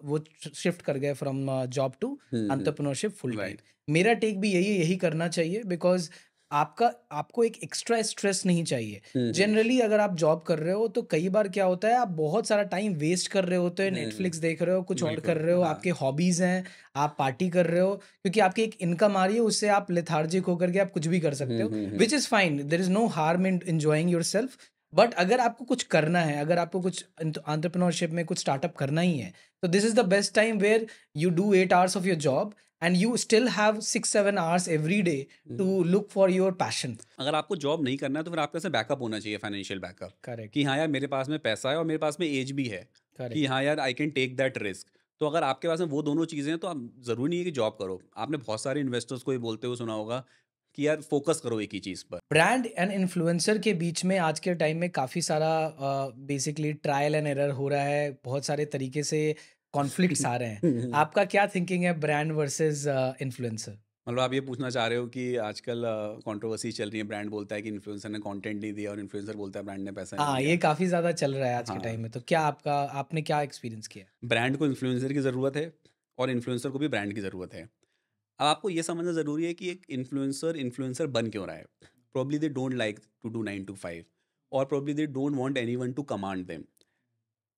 वो शिफ्ट कर गए from job to um, entrepreneurship full time. Right. मेरा टेक भी यही है, यही करना चाहिए बिकॉज़ आपको एक एक्स्ट्रा स्ट्रेस नहीं चाहिए। हुँ, हुँ। जनरली अगर आप जॉब कर रहे हो तो कई बार क्या होता है, आप बहुत सारा टाइम वेस्ट कर रहे होते हो, हुँ, नेटफ्लिक्स हुँ। देख रहे हो, कुछ और कर बिल्कुल, रहे हो, हाँ। आपके हॉबीज हैं, आप पार्टी कर रहे हो, क्योंकि आपकी एक इनकम आ रही है, उससे आप लेथार्जिक होकर के आप कुछ भी कर सकते हुँ, हो, hmm, hmm. Which is fine, there is no harm in enjoying yourself. बट अगर आपको कुछ करना है, अगर आपको कुछ एंटरप्रेन्योरशिप में कुछ स्टार्टअप करना ही है, तो this is the best time where you do 8 hours of your job and you still have 6-7 hours every day um. To look for your passion. अगर आपको जॉब नहीं करना है तो फिर आपके पास बैकअप होना चाहिए, फाइनेंशियल बैकअप, करेक्ट। कि हाँ यार मेरे पास में पैसा है और मेरे पास में एज भी है, कि करेक्ट। हाँ यार I can take that risk. तो अगर आपके पास में वो दोनों चीज़ें हैं तो आप ज़रूरी नहीं है कि जॉब करो। आपने बहुत सारे इन्वेस्टर्स को ये बोलते हुए सुना होगा कि यार फोकस करो एक ही चीज़ पर। ब्रांड एंड इन्फ्लुएंसर के बीच में आज के टाइम में काफ़ी सारा बेसिकली ट्रायल एंड एरर हो रहा है, बहुत सारे तरीके से कॉन्फ्लिक्ट्स आ रहे हैं। आपका क्या थिंकिंग है ब्रांड वर्सेस इन्फ्लुएंसर? मतलब आप ये पूछना चाह रहे हो कि आजकल कंट्रोवर्सी चल रही है, ब्रांड बोलता है कि इन्फ्लुएंसर ने कंटेंट नहीं दिया और इन्फ्लुएंसर बोलता है ब्रांड ने पैसा नहीं हाँ, दिया। ये काफ़ी ज़्यादा चल रहा है आज के टाइम हाँ, में, तो क्या आपने क्या एक्सपीरियंस किया? ब्रांड को इन्फ्लुएंसर की ज़रूरत है और इन्फ्लुएंसर को भी ब्रांड की ज़रूरत है। अब आपको ये समझना ज़रूरी है कि एक इन्फ्लुएंसर इन्फ्लुएंसर बन क्यों रहा है। Probably they don't like to do 9 to 5 और probably they don't want anyone to command them.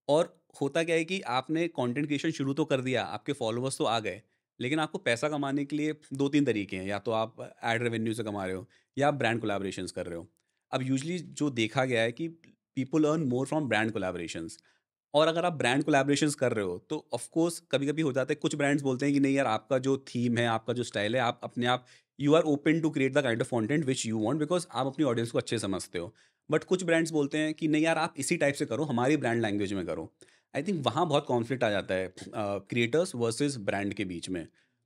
और होता क्या है कि आपने कंटेंट क्रिएशन शुरू तो कर दिया, आपके फॉलोअर्स तो आ गए, लेकिन आपको पैसा कमाने के लिए 2-3 तरीके हैं, या तो आप एड रेवेन्यू से कमा रहे हो या आप ब्रांड कोलैबोरेशंस कर रहे हो। अब यूजुअली जो देखा गया है कि people earn more from brand collaborations. और अगर आप ब्रांड कोलैबोरेशंस कर रहे हो तो ऑफ कोर्स कभी-कभी हो जाता है, कुछ ब्रांड्स बोलते हैं कि नहीं यार आपका जो थीम है, आपका जो स्टाइल है, आप अपने आप you are open to create the kind of content which you want because आप अपनी ऑडियंस को अच्छे से समझते हो। बट कुछ ब्रांड्स बोलते हैं कि नहीं यार आप इसी टाइप से करो, हमारी ब्रांड लैंग्वेज में करो। आई थिंक वहाँ बहुत कॉन्फ्लिक्ट आ जाता है क्रिएटर्स वर्सेस ब्रांड के बीच में।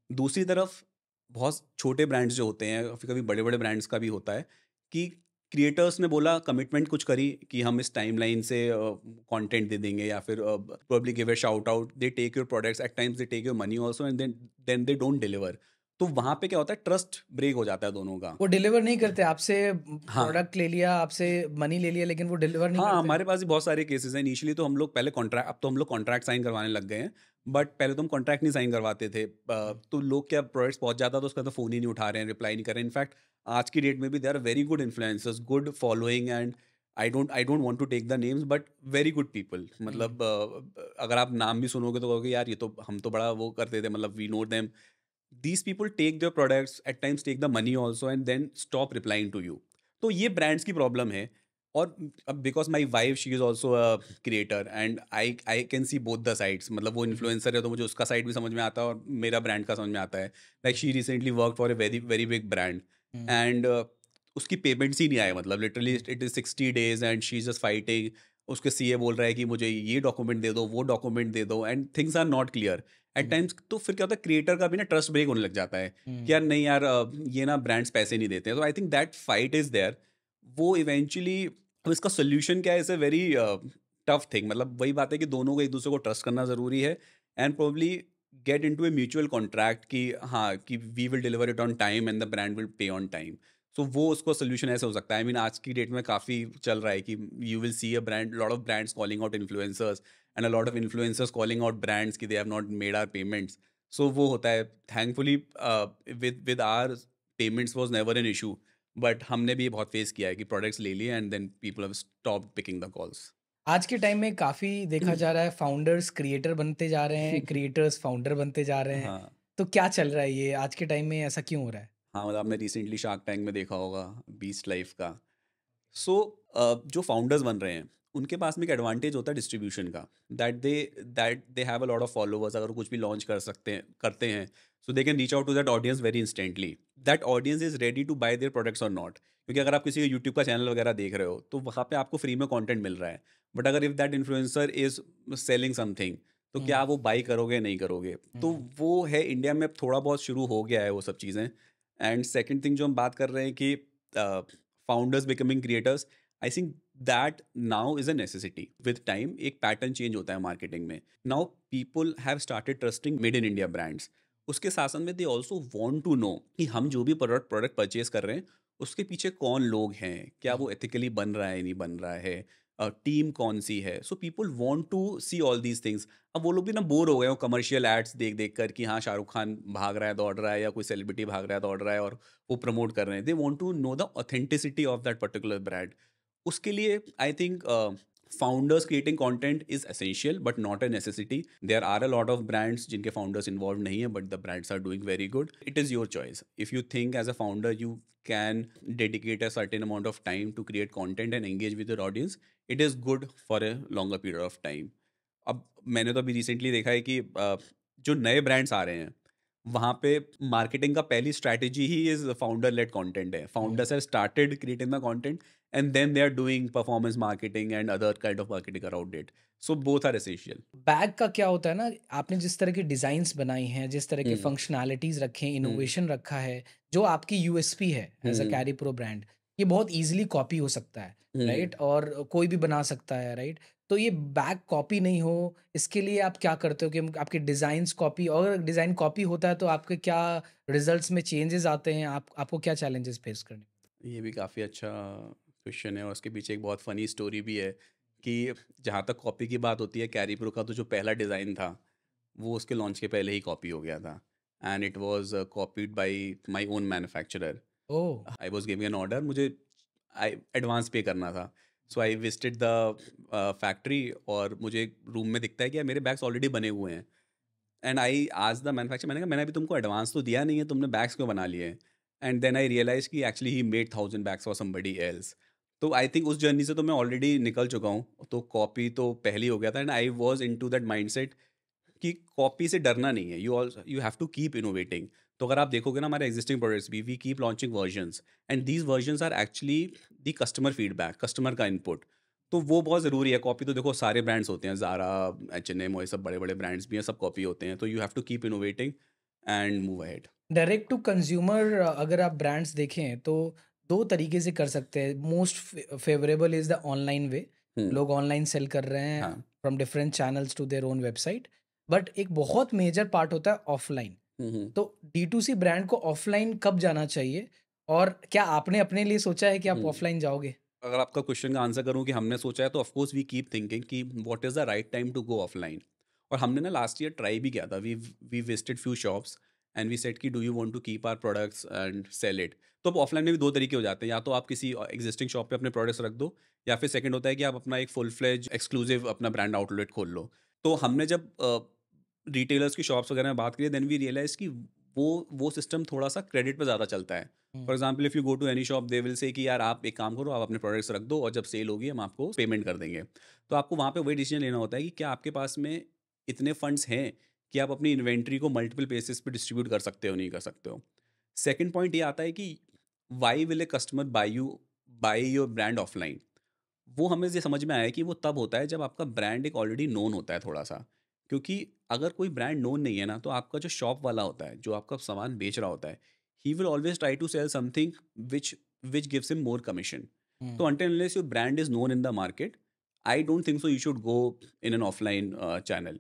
दूसरी तरफ बहुत छोटे ब्रांड्स जो होते हैं, कभी कभी बड़े बड़े ब्रांड्स का भी होता है कि क्रिएटर्स ने बोला, कमिटमेंट कुछ करी कि हम इस टाइमलाइन से कंटेंट दे देंगे या फिर probably give a shout out, they take your products, at times they take your money also and then they don't deliver. तो वहाँ पे क्या होता है, ट्रस्ट ब्रेक हो जाता है दोनों का। वो डिलीवर नहीं करते, आपसे हाँ, प्रोडक्ट ले लिया, आपसे मनी ले लिया, लेकिन वो डिलीवर नहीं हाँ, करते। हमारे पास भी बहुत सारे केसेज़ हैं। इनिशियली तो हम लोग पहले कॉन्ट्रैक्ट, अब तो हम लोग कॉन्ट्रैक्ट साइन करवाने लग गए हैं। बट पहले तो हम कॉन्ट्रैक्ट नहीं साइन करवाते थे। तो लोग क्या, प्रोडक्ट्स पहुँच जाता था उसका तो फ़ोन ही नहीं उठा रहे हैं, रिप्लाई नहीं कर रहे हैं। इनफैक्ट आज की डेट में भी they are very good influencers, good following and I don't want to take the names but very good people. Hmm. मतलब अगर आप नाम भी सुनोगे तो कहोगे यार ये तो हम तो बड़ा वो करते थे, मतलब we know them. These people take their products, at times take the money also and then stop replying to you. तो ये ब्रांड्स की प्रॉब्लम है। और अब because my wife she is also a creator and I can see both the sides. मतलब वो हुँ, influencer है तो मुझे उसका साइड भी समझ में आता है और मेरा ब्रांड का समझ में आता है। Like she recently worked for a very very big brand hmm, and उसकी पेमेंट्स ही नहीं आए। मतलब literally hmm, it is 60 days and she is just fighting. उसके सीए बोल रहा है कि मुझे ये डॉक्यूमेंट दे दो, वो डॉक्यूमेंट दे दो and things are not clear at um, times. तो फिर क्या होता है, क्रिएटर का भी ना ट्रस्ट ब्रेक होने लग जाता है कि हुँ। यार नहीं यार ये ना ब्रांड्स पैसे नहीं देते हैं। तो I think that fight is there. वो इवेंचुअली, अब इसका सोल्यूशन क्या है, is a very tough thing. मतलब वही बात है कि दोनों को एक दूसरे को ट्रस्ट करना ज़रूरी है and probably get into a mutual contract कि हाँ कि we will deliver it on time and the brand will pay on time. So वो उसको सोल्यूशन ऐसे हो सकता है। आई मीन आज की डेट में काफ़ी चल रहा है कि you will see a brand, lot of brands calling out influencers and a lot of influencers calling out brands कि they have not made our payments. So वो होता है। Thankfully with our payments was never an issue. But हमने भी ये बहुत face किया है कि प्रोडक्ट्स ले लिए and then people have stopped picking the calls. आज के टाइम में काफ़ी देखा जा रहा है, फाउंडर्स क्रिएटर बनते जा रहे हैं, क्रिएटर्स फाउंडर बनते जा रहे हैं। हाँ, तो क्या चल रहा है ये आज के टाइम में, ऐसा क्यों हो रहा है? हाँ, मतलब आपने रिसेंटली शार्क टैंक में देखा होगा बीस्ट लाइफ का। सो जो फाउंडर्स बन रहे हैं उनके पास में एक एडवांटेज होता है डिस्ट्रीब्यूशन का, that they have a lot of followers. अगर वो कुछ भी लॉन्च करते हैं so they can reach out to that audience very instantly. That audience is ready to buy their products और नॉट। क्योंकि अगर आप किसी का यूट्यूब का चैनल वगैरह देख रहे हो तो वहाँ पे आपको फ्री में कंटेंट मिल रहा है। बट अगर if that influencer is selling something तो हुँ, क्या वो बाई करोगे नहीं करोगे? तो हुँ, वो है इंडिया में अब थोड़ा बहुत शुरू हो गया है वो सब चीज़ें। एंड सेकंड थिंग जो हम बात कर रहे हैं कि founders becoming creators, I think that now is a necessity. With time एक पैटर्न चेंज होता है मार्केटिंग में। Now people have started trusting made in India brands. उसके साथ साथ में they also want to know कि हम जो भी प्रोडक्ट परचेज कर रहे हैं उसके पीछे कौन लोग हैं, क्या हुँ। वो एथिकली बन रहा है नहीं बन रहा है, टीम कौन सी है। So people want to see all these things. अब वो लोग भी ना बोर हो गए हो कमर्शियल एड्स देख देख कर कि हाँ शाहरुख खान भाग रहा है दौड़ रहा है या कोई सेलिब्रिटी भाग रहा है दौड़ रहा है और वो प्रमोट कर रहे हैं। They want to know the authenticity of that particular brand. उसके लिए I think founders creating content is essential but not a necessity. There are a lot of brands जिनके फाउंडर्स इन्वॉल्व नहीं है but the brands are doing very good. It is your choice if you think as a founder you can dedicate a certain amount of time to create content and engage with your audience, it is good for a longer period of time. अब मैंने तो अभी recently देखा है कि जो नए brands आ रहे हैं वहाँ पे मार्केटिंग का पहली स्ट्रैटेजी ही इज फाउंडर लेड कंटेंट है। Hmm. Founders have started creating the content and then they are doing performance marketing and other kind of marketing around it. So both are essential. Bag का क्या होता है ना, आपने जिस तरह की डिज़ाइन्स बनाई हैं, जिस तरह के हम्म फंक्शनैलिटीज़ रखे हैं, हम्म इनोवेशन रखा है, जो आपकी यूएसपी है एज़ अ हम्म कैरी प्रो ब्रांड, ये बहुत ईज़िली कॉपी हो सकता है, हम्म राइट? और कोई भी बना सकता है, राइट? तो ये बैग कॉपी नहीं हो, इसके लिए आप क्या करते हो कि आपके डिज़ाइन्स कॉपी, और अगर डिज़ाइन कॉपी होता है तो आपके क्या रिज़ल्ट्स में चेंजेज़ आते हैं? आपको क्या चैलेंजेस फेस करने? ये भी काफ़ी अच्छा क्वेश्चन है और उसके पीछे एक बहुत फ़नी स्टोरी भी है कि जहाँ तक कॉपी की बात होती है, कैरी प्रो का तो जो पहला डिज़ाइन था वो उसके लॉन्च के पहले ही कॉपी हो गया था। And it was copied by my own manufacturer. Oh! I was giving an order, मुझे आई एडवांस पे करना था। So I visited the factory और मुझे रूम में दिखता है कि यार मेरे बैग्स ऑलरेडी बने हुए हैं। एंड आई आज द मैन्युफैक्चर, मैंने कहा मैंने अभी तुमको एडवांस तो दिया नहीं है, तुमने बैग्स क्यों बना लिए हैं? एंड देन आई रियलाइज कि actually he made 1000 bags for somebody else. तो आई थिंक उस जर्नी से तो मैं ऑलरेडी निकल चुका हूँ, तो कॉपी तो पहले ही हो गया था। And I was into that mindset कि कॉपी से डरना नहीं है, you have to keep innovating. तो अगर आप देखोगे ना हमारे एग्जिस्टिंग प्रोडक्ट्स भी, we keep launching versions and these versions are actually the customer feedback, customer का इनपुट। तो वो बहुत ज़रूरी है। कॉपी तो देखो सारे ब्रांड्स होते हैं, ज़ारा, H&M और ये सब बड़े बड़े ब्रांड्स भी हैं, सब कॉपी होते हैं। तो you have to keep innovating and move ahead. Direct to consumer अगर आप ब्रांड्स देखें तो 2 तरीके से कर सकते हैं। Most favourable is the online way. Hmm. लोग ऑनलाइन सेल कर रहे हैं हाँ। From different channels to their own website. But एक बहुत मेजर पार्ट होता है ऑफलाइन। हम्म। तो D2C ब्रांड को ऑफलाइन कब जाना चाहिए? और क्या आपने अपने लिए सोचा है कि आप हम्म। ऑफलाइन जाओगे? अगर आपका क्वेश्चन का आंसर करूं कि हमने सोचा है, तो of course we keep thinking कि what is the right time to go offline. और हमने ना लास्ट ईयर ट्राई भी किया था। We visited few shops and we said कि do you want to keep our products and sell it. तो अब ऑफलाइन में भी दो तरीके हो जाते हैं, या तो आप किसी एग्जिस्टिंग शॉप पे अपने प्रोडक्ट्स रख दो, या फिर सेकंड होता है कि आप अपना एक फुल फ्लेज एक्सक्लूसिव अपना ब्रांड आउटलेट खोल लो। तो हमने जब रिटेलर्स की शॉप्स वगैरह में बात करी, देन वी रियलाइज कि वो सिस्टम थोड़ा सा क्रेडिट पे ज़्यादा चलता है। Hmm, for example if you go to any shop, they will say कि यार आप एक काम करो, आप अपने प्रोडक्ट्स रख दो और जब सेल होगी हम आपको पेमेंट कर देंगे। तो आपको वहाँ पे वही डिसीजन लेना होता है कि क्या आपके पास में इतने फंड्स हैं कि आप अपनी इन्वेंट्री को मल्टीपल बेसिस पे डिस्ट्रीब्यूट कर सकते हो नहीं कर सकते हो। सेकंड पॉइंट ये आता है कि why will a customer buy your brand offline. वो हमें ये समझ में आया कि वो तब होता है जब आपका ब्रांड एक ऑलरेडी नोन होता है थोड़ा सा। क्योंकि अगर कोई ब्रांड नोन नहीं है ना, तो आपका जो शॉप वाला होता है जो आपका सामान बेच रहा होता है, he will always try to sell something which which gives him more commission. Hmm. तो until unless your brand is known in the market, I don't think so you should go in an offline channel.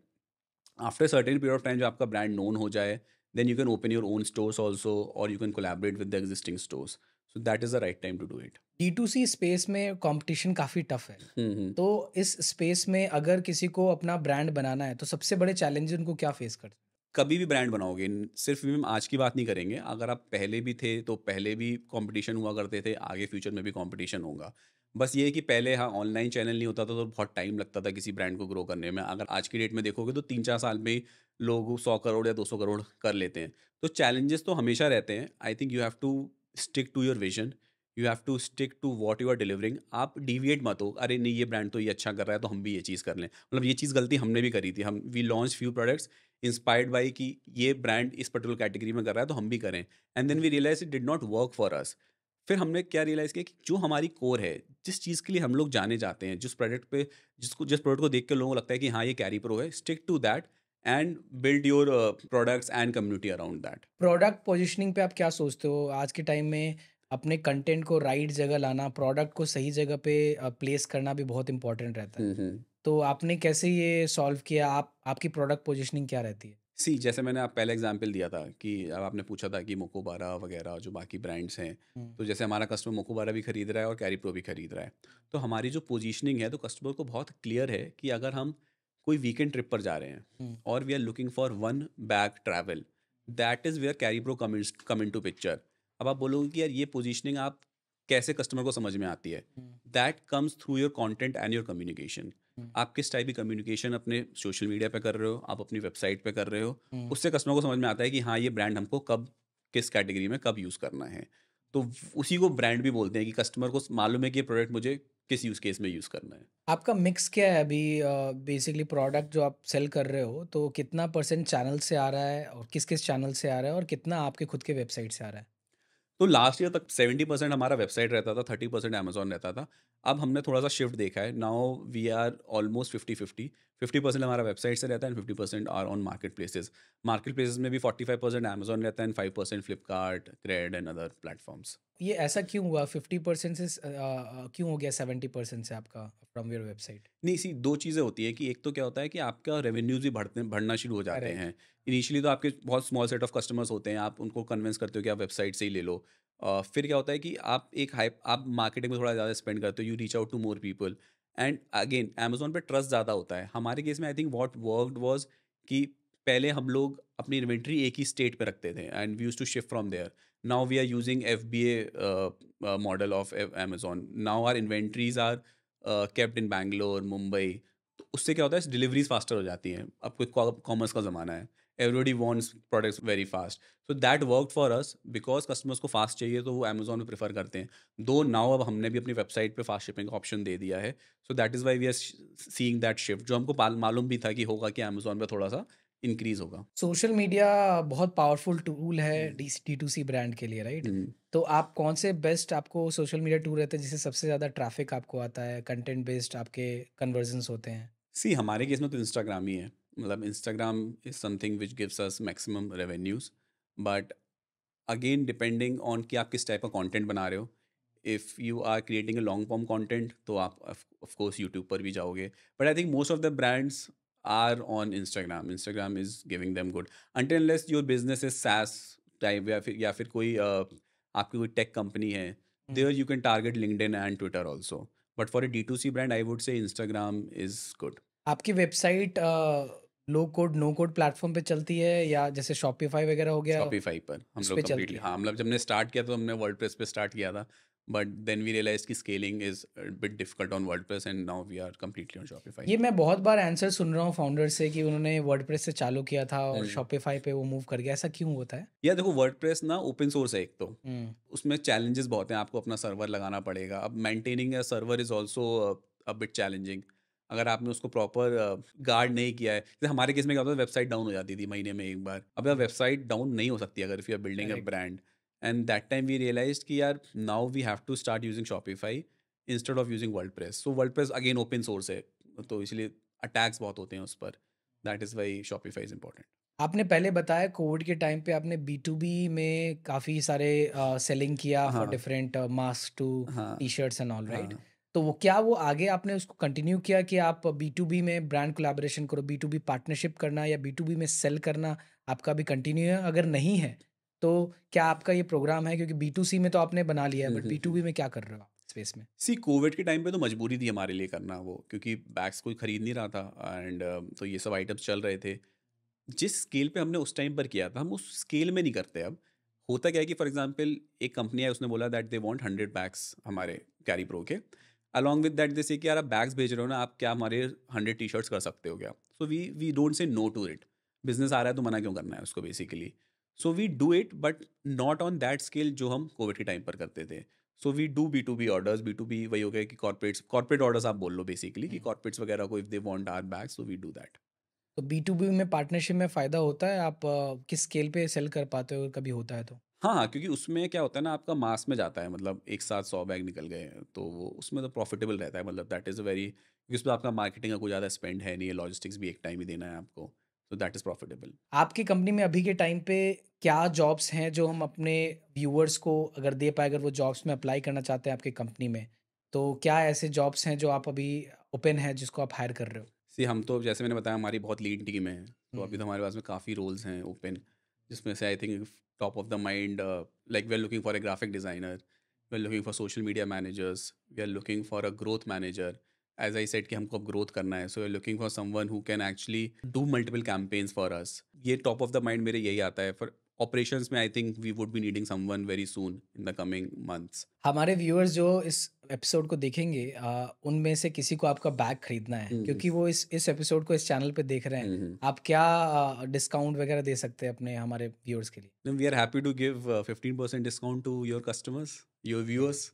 After a certain period of time जब आपका brand known हो जाए, then you can open your own stores also, or you can collaborate with the existing stores. So that is the right time to do it. D2C space में competition काफ़ी tough है। हम्म। तो इस space में अगर किसी को अपना ब्रांड बनाना है तो सबसे बड़े चैलेंजेस उनको क्या फेस करते हैं? कभी भी ब्रांड बनाओगे, सिर्फ भी हम आज की बात नहीं करेंगे, अगर आप पहले भी थे तो पहले भी कंपटीशन हुआ करते थे, आगे फ्यूचर में भी कंपटीशन होगा। बस ये है कि पहले हाँ ऑनलाइन चैनल नहीं होता था तो बहुत टाइम लगता था किसी ब्रांड को ग्रो करने में। अगर आज की डेट में देखोगे तो 3-4 साल में ही लोग 100 करोड़ या 200 करोड़ कर लेते हैं। तो चैलेंजेस तो हमेशा रहते हैं। I think you have to stick to your vision, you have to stick to what you are delivering. आप डिविएट मत हो, अरे नहीं ये ब्रांड तो ये अच्छा कर रहा है तो हम भी ये चीज़ कर लें। मतलब ये चीज़ गलती हमने भी करी थी। हम we launch few products inspired by कि ये ब्रांड इस पर्टिकुलर कैटेगरी में कर रहा है तो हम भी करें। And then we realise it did not work for us. फिर हमने क्या रियलाइज़ किया कि जो हमारी कोर है, जिस चीज़ के लिए हम लोग जाने जाते हैं, जिस प्रोडक्ट को देख के लोगों को लगता है कि हाँ, ये कैरी प्रो है, stick to that and build your products and community around that. Product positioning पे आप क्या सोचते हो? आज के टाइम में अपने कंटेंट को राइट जगह लाना, प्रोडक्ट को सही जगह पे प्लेस करना भी बहुत इम्पोर्टेंट रहता है। हुँ, हुँ। तो आपने कैसे ये सॉल्व किया? आपकी प्रोडक्ट पोजिशनिंग क्या रहती है? जैसे मैंने आप पहले एग्जांपल दिया था कि अब आपने पूछा था कि मोकोबारा वगैरह जो बाकी ब्रांड्स हैं, हुँ, तो जैसे हमारा कस्टमर मोकोबारा भी खरीद रहा है और कैरी प्रो भी खरीद रहा है। तो हमारी जो पोजीशनिंग है, तो कस्टमर को बहुत क्लियर है कि अगर हम कोई वीकेंड ट्रिप पर जा रहे हैं हुँ, और we are looking for one bag travel, that is where Carry Pro come into picture. अब आप बोलोगे कि यार ये पोजीशनिंग आप कैसे कस्टमर को समझ में आती है? Hmm, that comes through your content and your communication. Hmm, आप किस टाइप की कम्युनिकेशन अपने सोशल मीडिया पे कर रहे हो, आप अपनी वेबसाइट पे कर रहे हो, हुँ। उससे कस्टमर को समझ में आता है कि हाँ, ये ब्रांड हमको कब, किस कैटेगरी में कब यूज़ करना है। तो उसी को ब्रांड भी बोलते हैं कि कस्टमर को मालूम है कि ये प्रोडक्ट मुझे किस यूज़ केस में यूज़ करना है। आपका मिक्स क्या है अभी? बेसिकली प्रोडक्ट जो आप सेल कर रहे हो, तो कितना परसेंट चैनल से आ रहा है और किस-किस चैनल से आ रहा है और कितना आपके खुद के वेबसाइट से आ रहा है? तो लास्ट ईयर तक 70% हमारा वेबसाइट रहता था, 30% अमेज़न रहता था। अब हमने थोड़ा-सा शिफ्ट देखा है, नाउ वी आर ऑलमोस्ट 50-50। 50% हमारा वेबसाइट से रहता है and 50% are on marketplaces. Marketplaces में भी 45% अमेज़न रहता है and 5% Flipkart, crate and other platforms. ये ऐसा क्यों हुआ? 50% से क्यों हो गया 70% से आपका फ्रॉम योर वेबसाइट? नहीं, 2 चीज़ें होती हैं कि एक तो क्या होता है कि आपका रेवेन्यूज़ भी बढ़ना शुरू हो जाते करेक्ट। हैं। इनिशियली तो आपके बहुत स्मॉल सेट ऑफ कस्टमर्स होते हैं, आप उनको कन्विंस करते हो कि आप वेबसाइट से ही ले लो। फिर क्या होता है कि आप मार्केटिंग में थोड़ा ज़्यादा स्पेंड करते हो, you reach out to more people and again Amazon पे ट्रस्ट ज़्यादा होता है। हमारे केस में I think what worked was कि पहले हम लोग अपनी इन्वेंटरी एक ही स्टेट पे रखते थे and we used to shift from there. Now we are using model of Amazon. Now our inventories are kept in Bangalore, Mumbai. तो उससे क्या होता है डिलीवरीज फास्टर हो जाती हैं। अब कोई कॉमर्स का ज़माना है, everybody wants products very fast. So that work for us because customers को फास्ट चाहिए तो वो अमेजोन पे प्रेफर करते हैं। दो नाउ अब हमने भी अपनी वेबसाइट पे फास्ट शिपिंग का ऑप्शन दे दिया है। So that is why we are seeing that shift, जो हमको मालूम भी था कि होगा, कि अमेजोन पे थोड़ा सा इंक्रीज होगा। सोशल मीडिया बहुत पावरफुल टूल है हम्म, डी2सी ब्रांड के लिए, राइट? हम्म। तो आप कौन से बेस्ट आपको सोशल मीडिया टूल रहते हैं जिससे सबसे ज़्यादा ट्रैफ़िक आपको आता है, कंटेंट बेस्ड आपके कन्वर्जन्स होते हैं? हमारे केस में तो इंस्टाग्राम ही है। मतलब Instagram is something which gives us maximum revenues, but again depending on कि आप किस टाइप का कंटेंट बना रहे हो। If you are creating a long form content तो आप ऑफ कोर्स यूट्यूब पर भी जाओगे, but I think most of the brands are on Instagram. Instagram is giving them good until unless your business is SaaS type, या फिर कोई आपकी कोई टेक कंपनी है, hmm. There you can target LinkedIn and Twitter also. But for a D2C brand I would say Instagram is good. आपकी website low code, no code platform पे चलती है या जैसे शॉपिफ़ाई वगैरह हो गया, शॉपिफ़ाई पर हम उस लोग पे कंप्लीटली, चलती है? हाँ, मतलब जब हमने स्टार्ट किया तो हमने वर्डप्रेस पे स्टार्ट किया था, बट देन वी रियलाइज़ कि scaling is bit difficult on WordPress and now we are completely on Shopify. ये मैं बहुत बार आंसर सुन रहा हूँ फाउंडर से कि उन्होंने वर्डप्रेस से चालू किया था और हुँ। शॉपिफ़ाई पे वो मूव कर गया, ऐसा क्यों होता है? या देखो, वर्डप्रेस ना ओपन सोर्स है एक तो, हुँ, उसमें चैलेंजेस बहुत हैं, आपको अपना सर्वर लगाना पड़ेगा। अब maintaining a server is also a bit challenging. अगर आपने उसको प्रॉपर गार्ड नहीं किया है, जैसे हमारे केस में क्या होता है, वेबसाइट डाउन हो जाती थी महीने में एक बार। अब यार हुँ, वेबसाइट डाउन नहीं हो सकती अगर if you are building a correct. Brand, and that time we realised कि यार now we have to start using Shopify instead of using WordPress. So WordPress again open source है, तो इसलिए अटैक्स बहुत होते हैं उस पर। That is why Shopify is important. आपने पहले बताया कोविड के टाइम पे आपने बी2बी में काफ़ी सारे सेलिंग किया फॉर हाँ, डिफरेंट मास्क टू हाँ, टी-शर्ट्स एंड ऑल, राइट? हाँ। तो वो क्या वो आगे आपने उसको कंटिन्यू किया कि आप बी2बी में ब्रांड कोलैबोरेशन करो, बी2बी पार्टनरशिप करना या बी2बी में सेल करना आपका भी कंटिन्यू है? अगर नहीं है, तो क्या आपका ये प्रोग्राम है? क्योंकि बी2सी में तो आपने बना लिया है, हुँ, बट हुँ, हुँ। बी2बी में क्या कर रहे हो आप स्पेस में? कोविड के टाइम पे तो मजबूरी थी हमारे लिए करना वो, क्योंकि बैग्स कोई खरीद नहीं रहा था एंड तो ये सब आइटम्स चल रहे थे। जिस स्केल पे हमने उस टाइम पर किया था, हम उस स्केल में नहीं करते अब। होता क्या है कि फॉर एग्जांपल एक कंपनी है, उसने बोला दैट दे वांट 100 बैग्स हमारे कैरी प्रो के। अलोंग विद दैट दे से कि यार आप बैग्स भेज रहे हो ना, आप क्या हमारे 100 टी-शर्ट्स कर सकते हो क्या? So we don't say no to it. Business आ रहा है तो मना क्यों करना है उसको basically. So we do it but not on that scale जो हम कोविड के टाइम पर करते थे। सो we do B2B orders. B2B वही हो गया कि कॉर्पोरेट ऑर्डर्स आप बोल लो बेसिकली, कि हुँ। कॉर्पोरेट्स वगैरह को if they want our bags, so we do that. तो बी2बी में पार्टनरशिप में फ़ायदा होता है? आप किस स्केल पे सेल कर पाते हो, कभी होता है तो? हाँ, क्योंकि उसमें क्या होता है ना, आपका मास में जाता है, मतलब एक साथ 100 बैग निकल गए हैं, तो वो उसमें तो प्रॉफिटेबल रहता है, मतलब दैट इज़ अ वेरी, क्योंकि उसमें आपका मार्केटिंग का कोई ज़्यादा स्पेंड है नहीं है, लॉजिस्टिक्स भी एक टाइम ही देना है आपको, तो दैट इज़ प्रॉफिटेबल। आपकी कंपनी में अभी के टाइम पे क्या जॉब्स हैं जो हम अपने व्यूअर्स को अगर दे पाएँ, अगर वो जॉब्स में अप्लाई करना चाहते हैं आपकी कंपनी में, तो क्या ऐसे जॉब्स हैं जो आप अभी ओपन हैं जिसको आप हायर कर रहे हो? सी हम तो जैसे मैंने बताया, हमारी बहुत लीन टीम है, तो अभी हुँ। तो हमारे पास में काफ़ी रोल्स हैं ओपन, जिसमें से I think top of the mind, like we are looking for a graphic designer, we are looking for social media managers, we are looking for a growth manager. As I said कि हमको अब growth करना है, so we are looking for someone who can actually do multiple campaigns for us. ये top of the mind मेरे यही आता है। फॉर ऑपरेशंस में I think we would be needing someone very soon in the coming months. हमारे viewers जो इस episode को देखेंगे उनमें से किसी को आपका बैग खरीदना है हम्म क्योंकि वो इस एपिसोड को इस चैनल पे देख रहे हैं, हम्म आप क्या डिस्काउंट वगैरह दे सकते हैं अपने हमारे व्यूअर्स के लिए? Then we are happy to give 15% discount to your customers, your okay, viewers,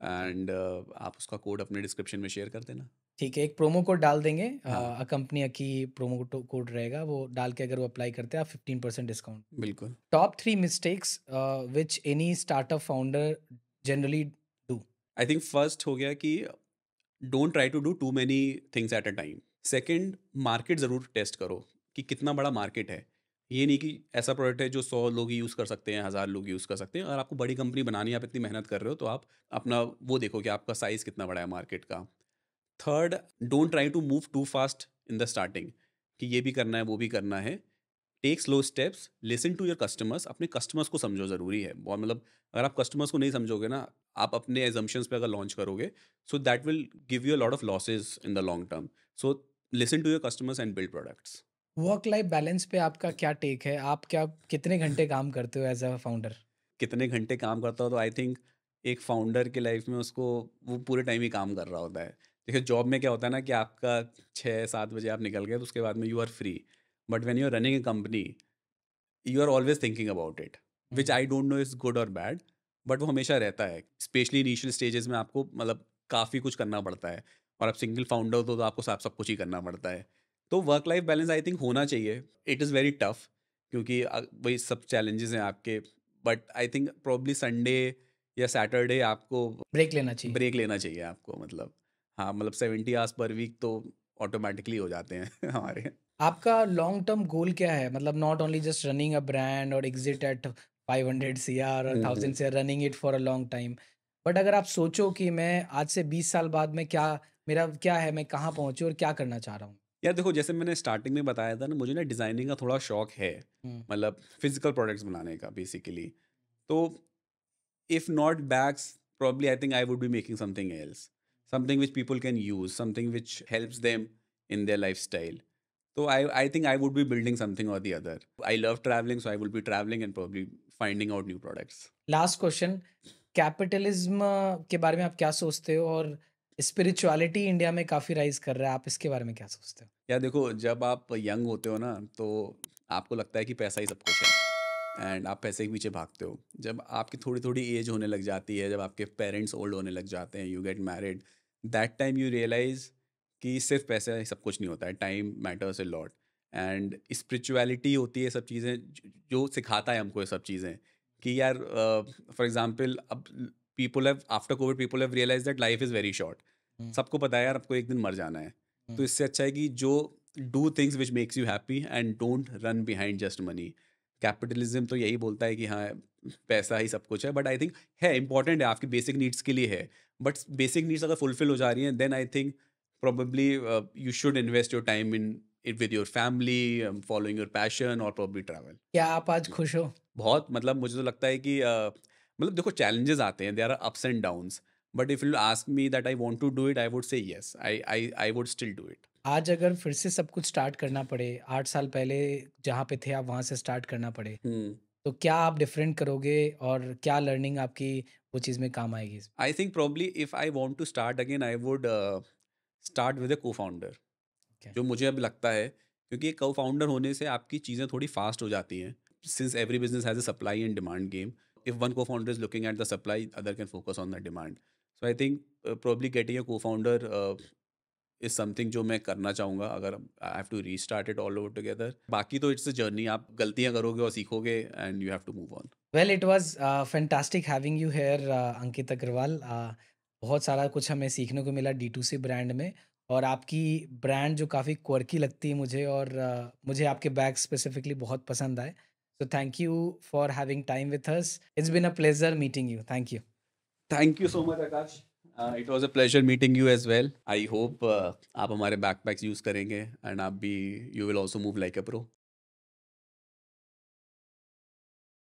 okay. and आप उसका कोड अपने डिस्क्रिप्शन में शेयर कर देना। ठीक है, एक प्रोमो कोड डाल देंगे, हाँ, कंपनी की प्रोमो कोड रहेगा, वो डाल के अगर वो अप्लाई करते हैं आप 15% डिस्काउंट। बिल्कुल। Top 3 mistakes which any startup founder generally do? I think first हो गया कि don't try to do too many things at a time. Second, market ज़रूर टेस्ट करो कि कितना बड़ा मार्केट है। ये नहीं कि ऐसा प्रोडक्ट है जो 100 लोग यूज़ कर सकते हैं, 1000 लोग यूज़ कर सकते हैं। अगर आपको बड़ी कंपनी बनानी है, आप इतनी मेहनत कर रहे हो, तो आप अपना वो देखो कि आपका साइज़ कितना बड़ा है मार्केट का। Third, don't try to move too fast in the starting, कि ये भी करना है, वो भी करना है। Take slow steps, listen to your customers, अपने कस्टमर्स को समझो, ज़रूरी है बहुत, मतलब अगर आप कस्टमर्स को नहीं समझोगे ना, आप अपने एजम्पशंस पे अगर लॉन्च करोगे, so that will give you a lot of losses in the long term. So listen to your customers and build products. Work life balance पे आपका क्या टेक है? आप क्या कितने घंटे काम करते हो एज़ अ फाउंडर? कितने घंटे काम करता हो, तो आई थिंक एक फाउंडर के लाइफ में उसको वो पूरे टाइम ही काम कर रहा होता है। देखिए, जॉब में क्या होता है ना कि आपका 6-7 बजे आप निकल गए, तो उसके बाद में you are free. But when you are running a company, you are always thinking about it, which hmm. I don't know is good और बैड, बट वो हमेशा रहता है। स्पेशली इनिशियल स्टेजेस में आपको मतलब काफ़ी कुछ करना पड़ता है, और आप सिंगल फाउंडर हो तो आपको सब कुछ ही करना पड़ता है। तो work life balance I think होना चाहिए। इट इज़ वेरी टफ, क्योंकि वही सब चैलेंजेस हैं आपके। But I think probably Sunday या सैटरडे आपको ब्रेक लेना चाहिए। ब्रेक लेना चाहिए आपको, मतलब हाँ, मतलब 70 आवर्स पर वीक तो ऑटोमेटिकली हो जाते हैं हमारे। आपका लॉन्ग टर्म गोल क्या है? मतलब not only just running a brand और एग्ज़िट एट 500 सीआर और 1000 CR, running it for a long time. But अगर आप सोचो कि मैं आज से 20 साल बाद में क्या, मेरा क्या है, मैं कहाँ पहुँचूँ और क्या करना चाह रहा हूँ? यार देखो, जैसे मैंने स्टार्टिंग में बताया था ना, मुझे ना डिज़ाइनिंग का थोड़ा शौक है, हुँ। मतलब फिजिकल प्रोडक्ट्स बनाने का बेसिकली। तो if not bags, probably I think I would be making something else, something which people can use, something which helps them in their lifestyle. So I think I would be building something or the other. I love traveling, so I will be traveling and probably finding out new products. Last question, capitalism के बारे में आप क्या सोचते हो? और spirituality India में काफ़ी राइज़ कर रहा है, आप इसके बारे में क्या सोचते हो? या देखो, जब आप यंग होते हो ना, तो आपको लगता है कि पैसा ही सब कुछ है, एंड आप पैसे के पीछे भागते हो। जब आपकी थोड़ी थोड़ी एज होने लग जाती है, जब आपके पेरेंट्स ओल्ड होने लग जाते हैं, you get married, that time you realise कि सिर्फ पैसा ही सब कुछ नहीं होता है, time matters a lot. And spirituality होती है, सब चीज़ें जो सिखाता है हमको ये सब चीज़ें, कि यार फॉर एग्जाम्पल, अब people have after Covid, people have realise that life is very short. Hmm, सबको पता है यार, आपको एक दिन मर जाना है। तो हुँ। इससे अच्छा है कि जो do things which makes you happy and don't run behind just money. Capitalism तो यही बोलता है कि हाँ, पैसा ही सब कुछ है, बट आई थिंक है इंपॉर्टेंट है, आपकी बेसिक नीड्स के लिए है। बट बेसिक नीड्स अगर फुलफिल हो जा रही हैं, then I think probably you should invest your time in it with your family, following your passion, or probably travel. क्या आप आज खुश हो? बहुत, मतलब मुझे तो लगता है कि मतलब देखो, चैलेंजेस आते हैं, there are ups and downs, but if you ask me that I want to do it, I would say yes, I would still do it. आज अगर फिर से सब कुछ स्टार्ट करना पड़े, 8 साल पहले जहाँ पे थे आप वहाँ से स्टार्ट करना पड़े, हम्म। तो क्या आप डिफरेंट करोगे और क्या लर्निंग आपकी वो चीज़ में काम आएगी? I think probably if I want to start again, I would start with a co-founder, okay. जो मुझे अब लगता है, क्योंकि एक को-फाउंडर होने से आपकी चीज़ें थोड़ी फास्ट हो जाती हैं। Since every business has a supply and demand game, if one co-founder is looking at the supply, other can focus on the demand. So I think probably getting a co-founder is something जो मैं करना चाहूँगा अगर I have to restart it all over together. बाकी तो it's a journey, आप गलतियाँ करोगे और सीखोगे and you have to move on. Well it was fantastic having you here Ankit Agarwal. बहुत सारा कुछ हमें सीखने को मिला D2C ब्रांड में, और आपकी ब्रांड जो काफ़ी क्वर्की लगती है मुझे, और मुझे आपके बैग स्पेसिफिकली बहुत पसंद आए। So thank you for having time with us. It's been a pleasure meeting you. Thank you. Thank you so much Akash. It was a pleasure meeting you as well. I hope आप हमारे backpacks use करेंगे and आप भी, you will also move like a pro.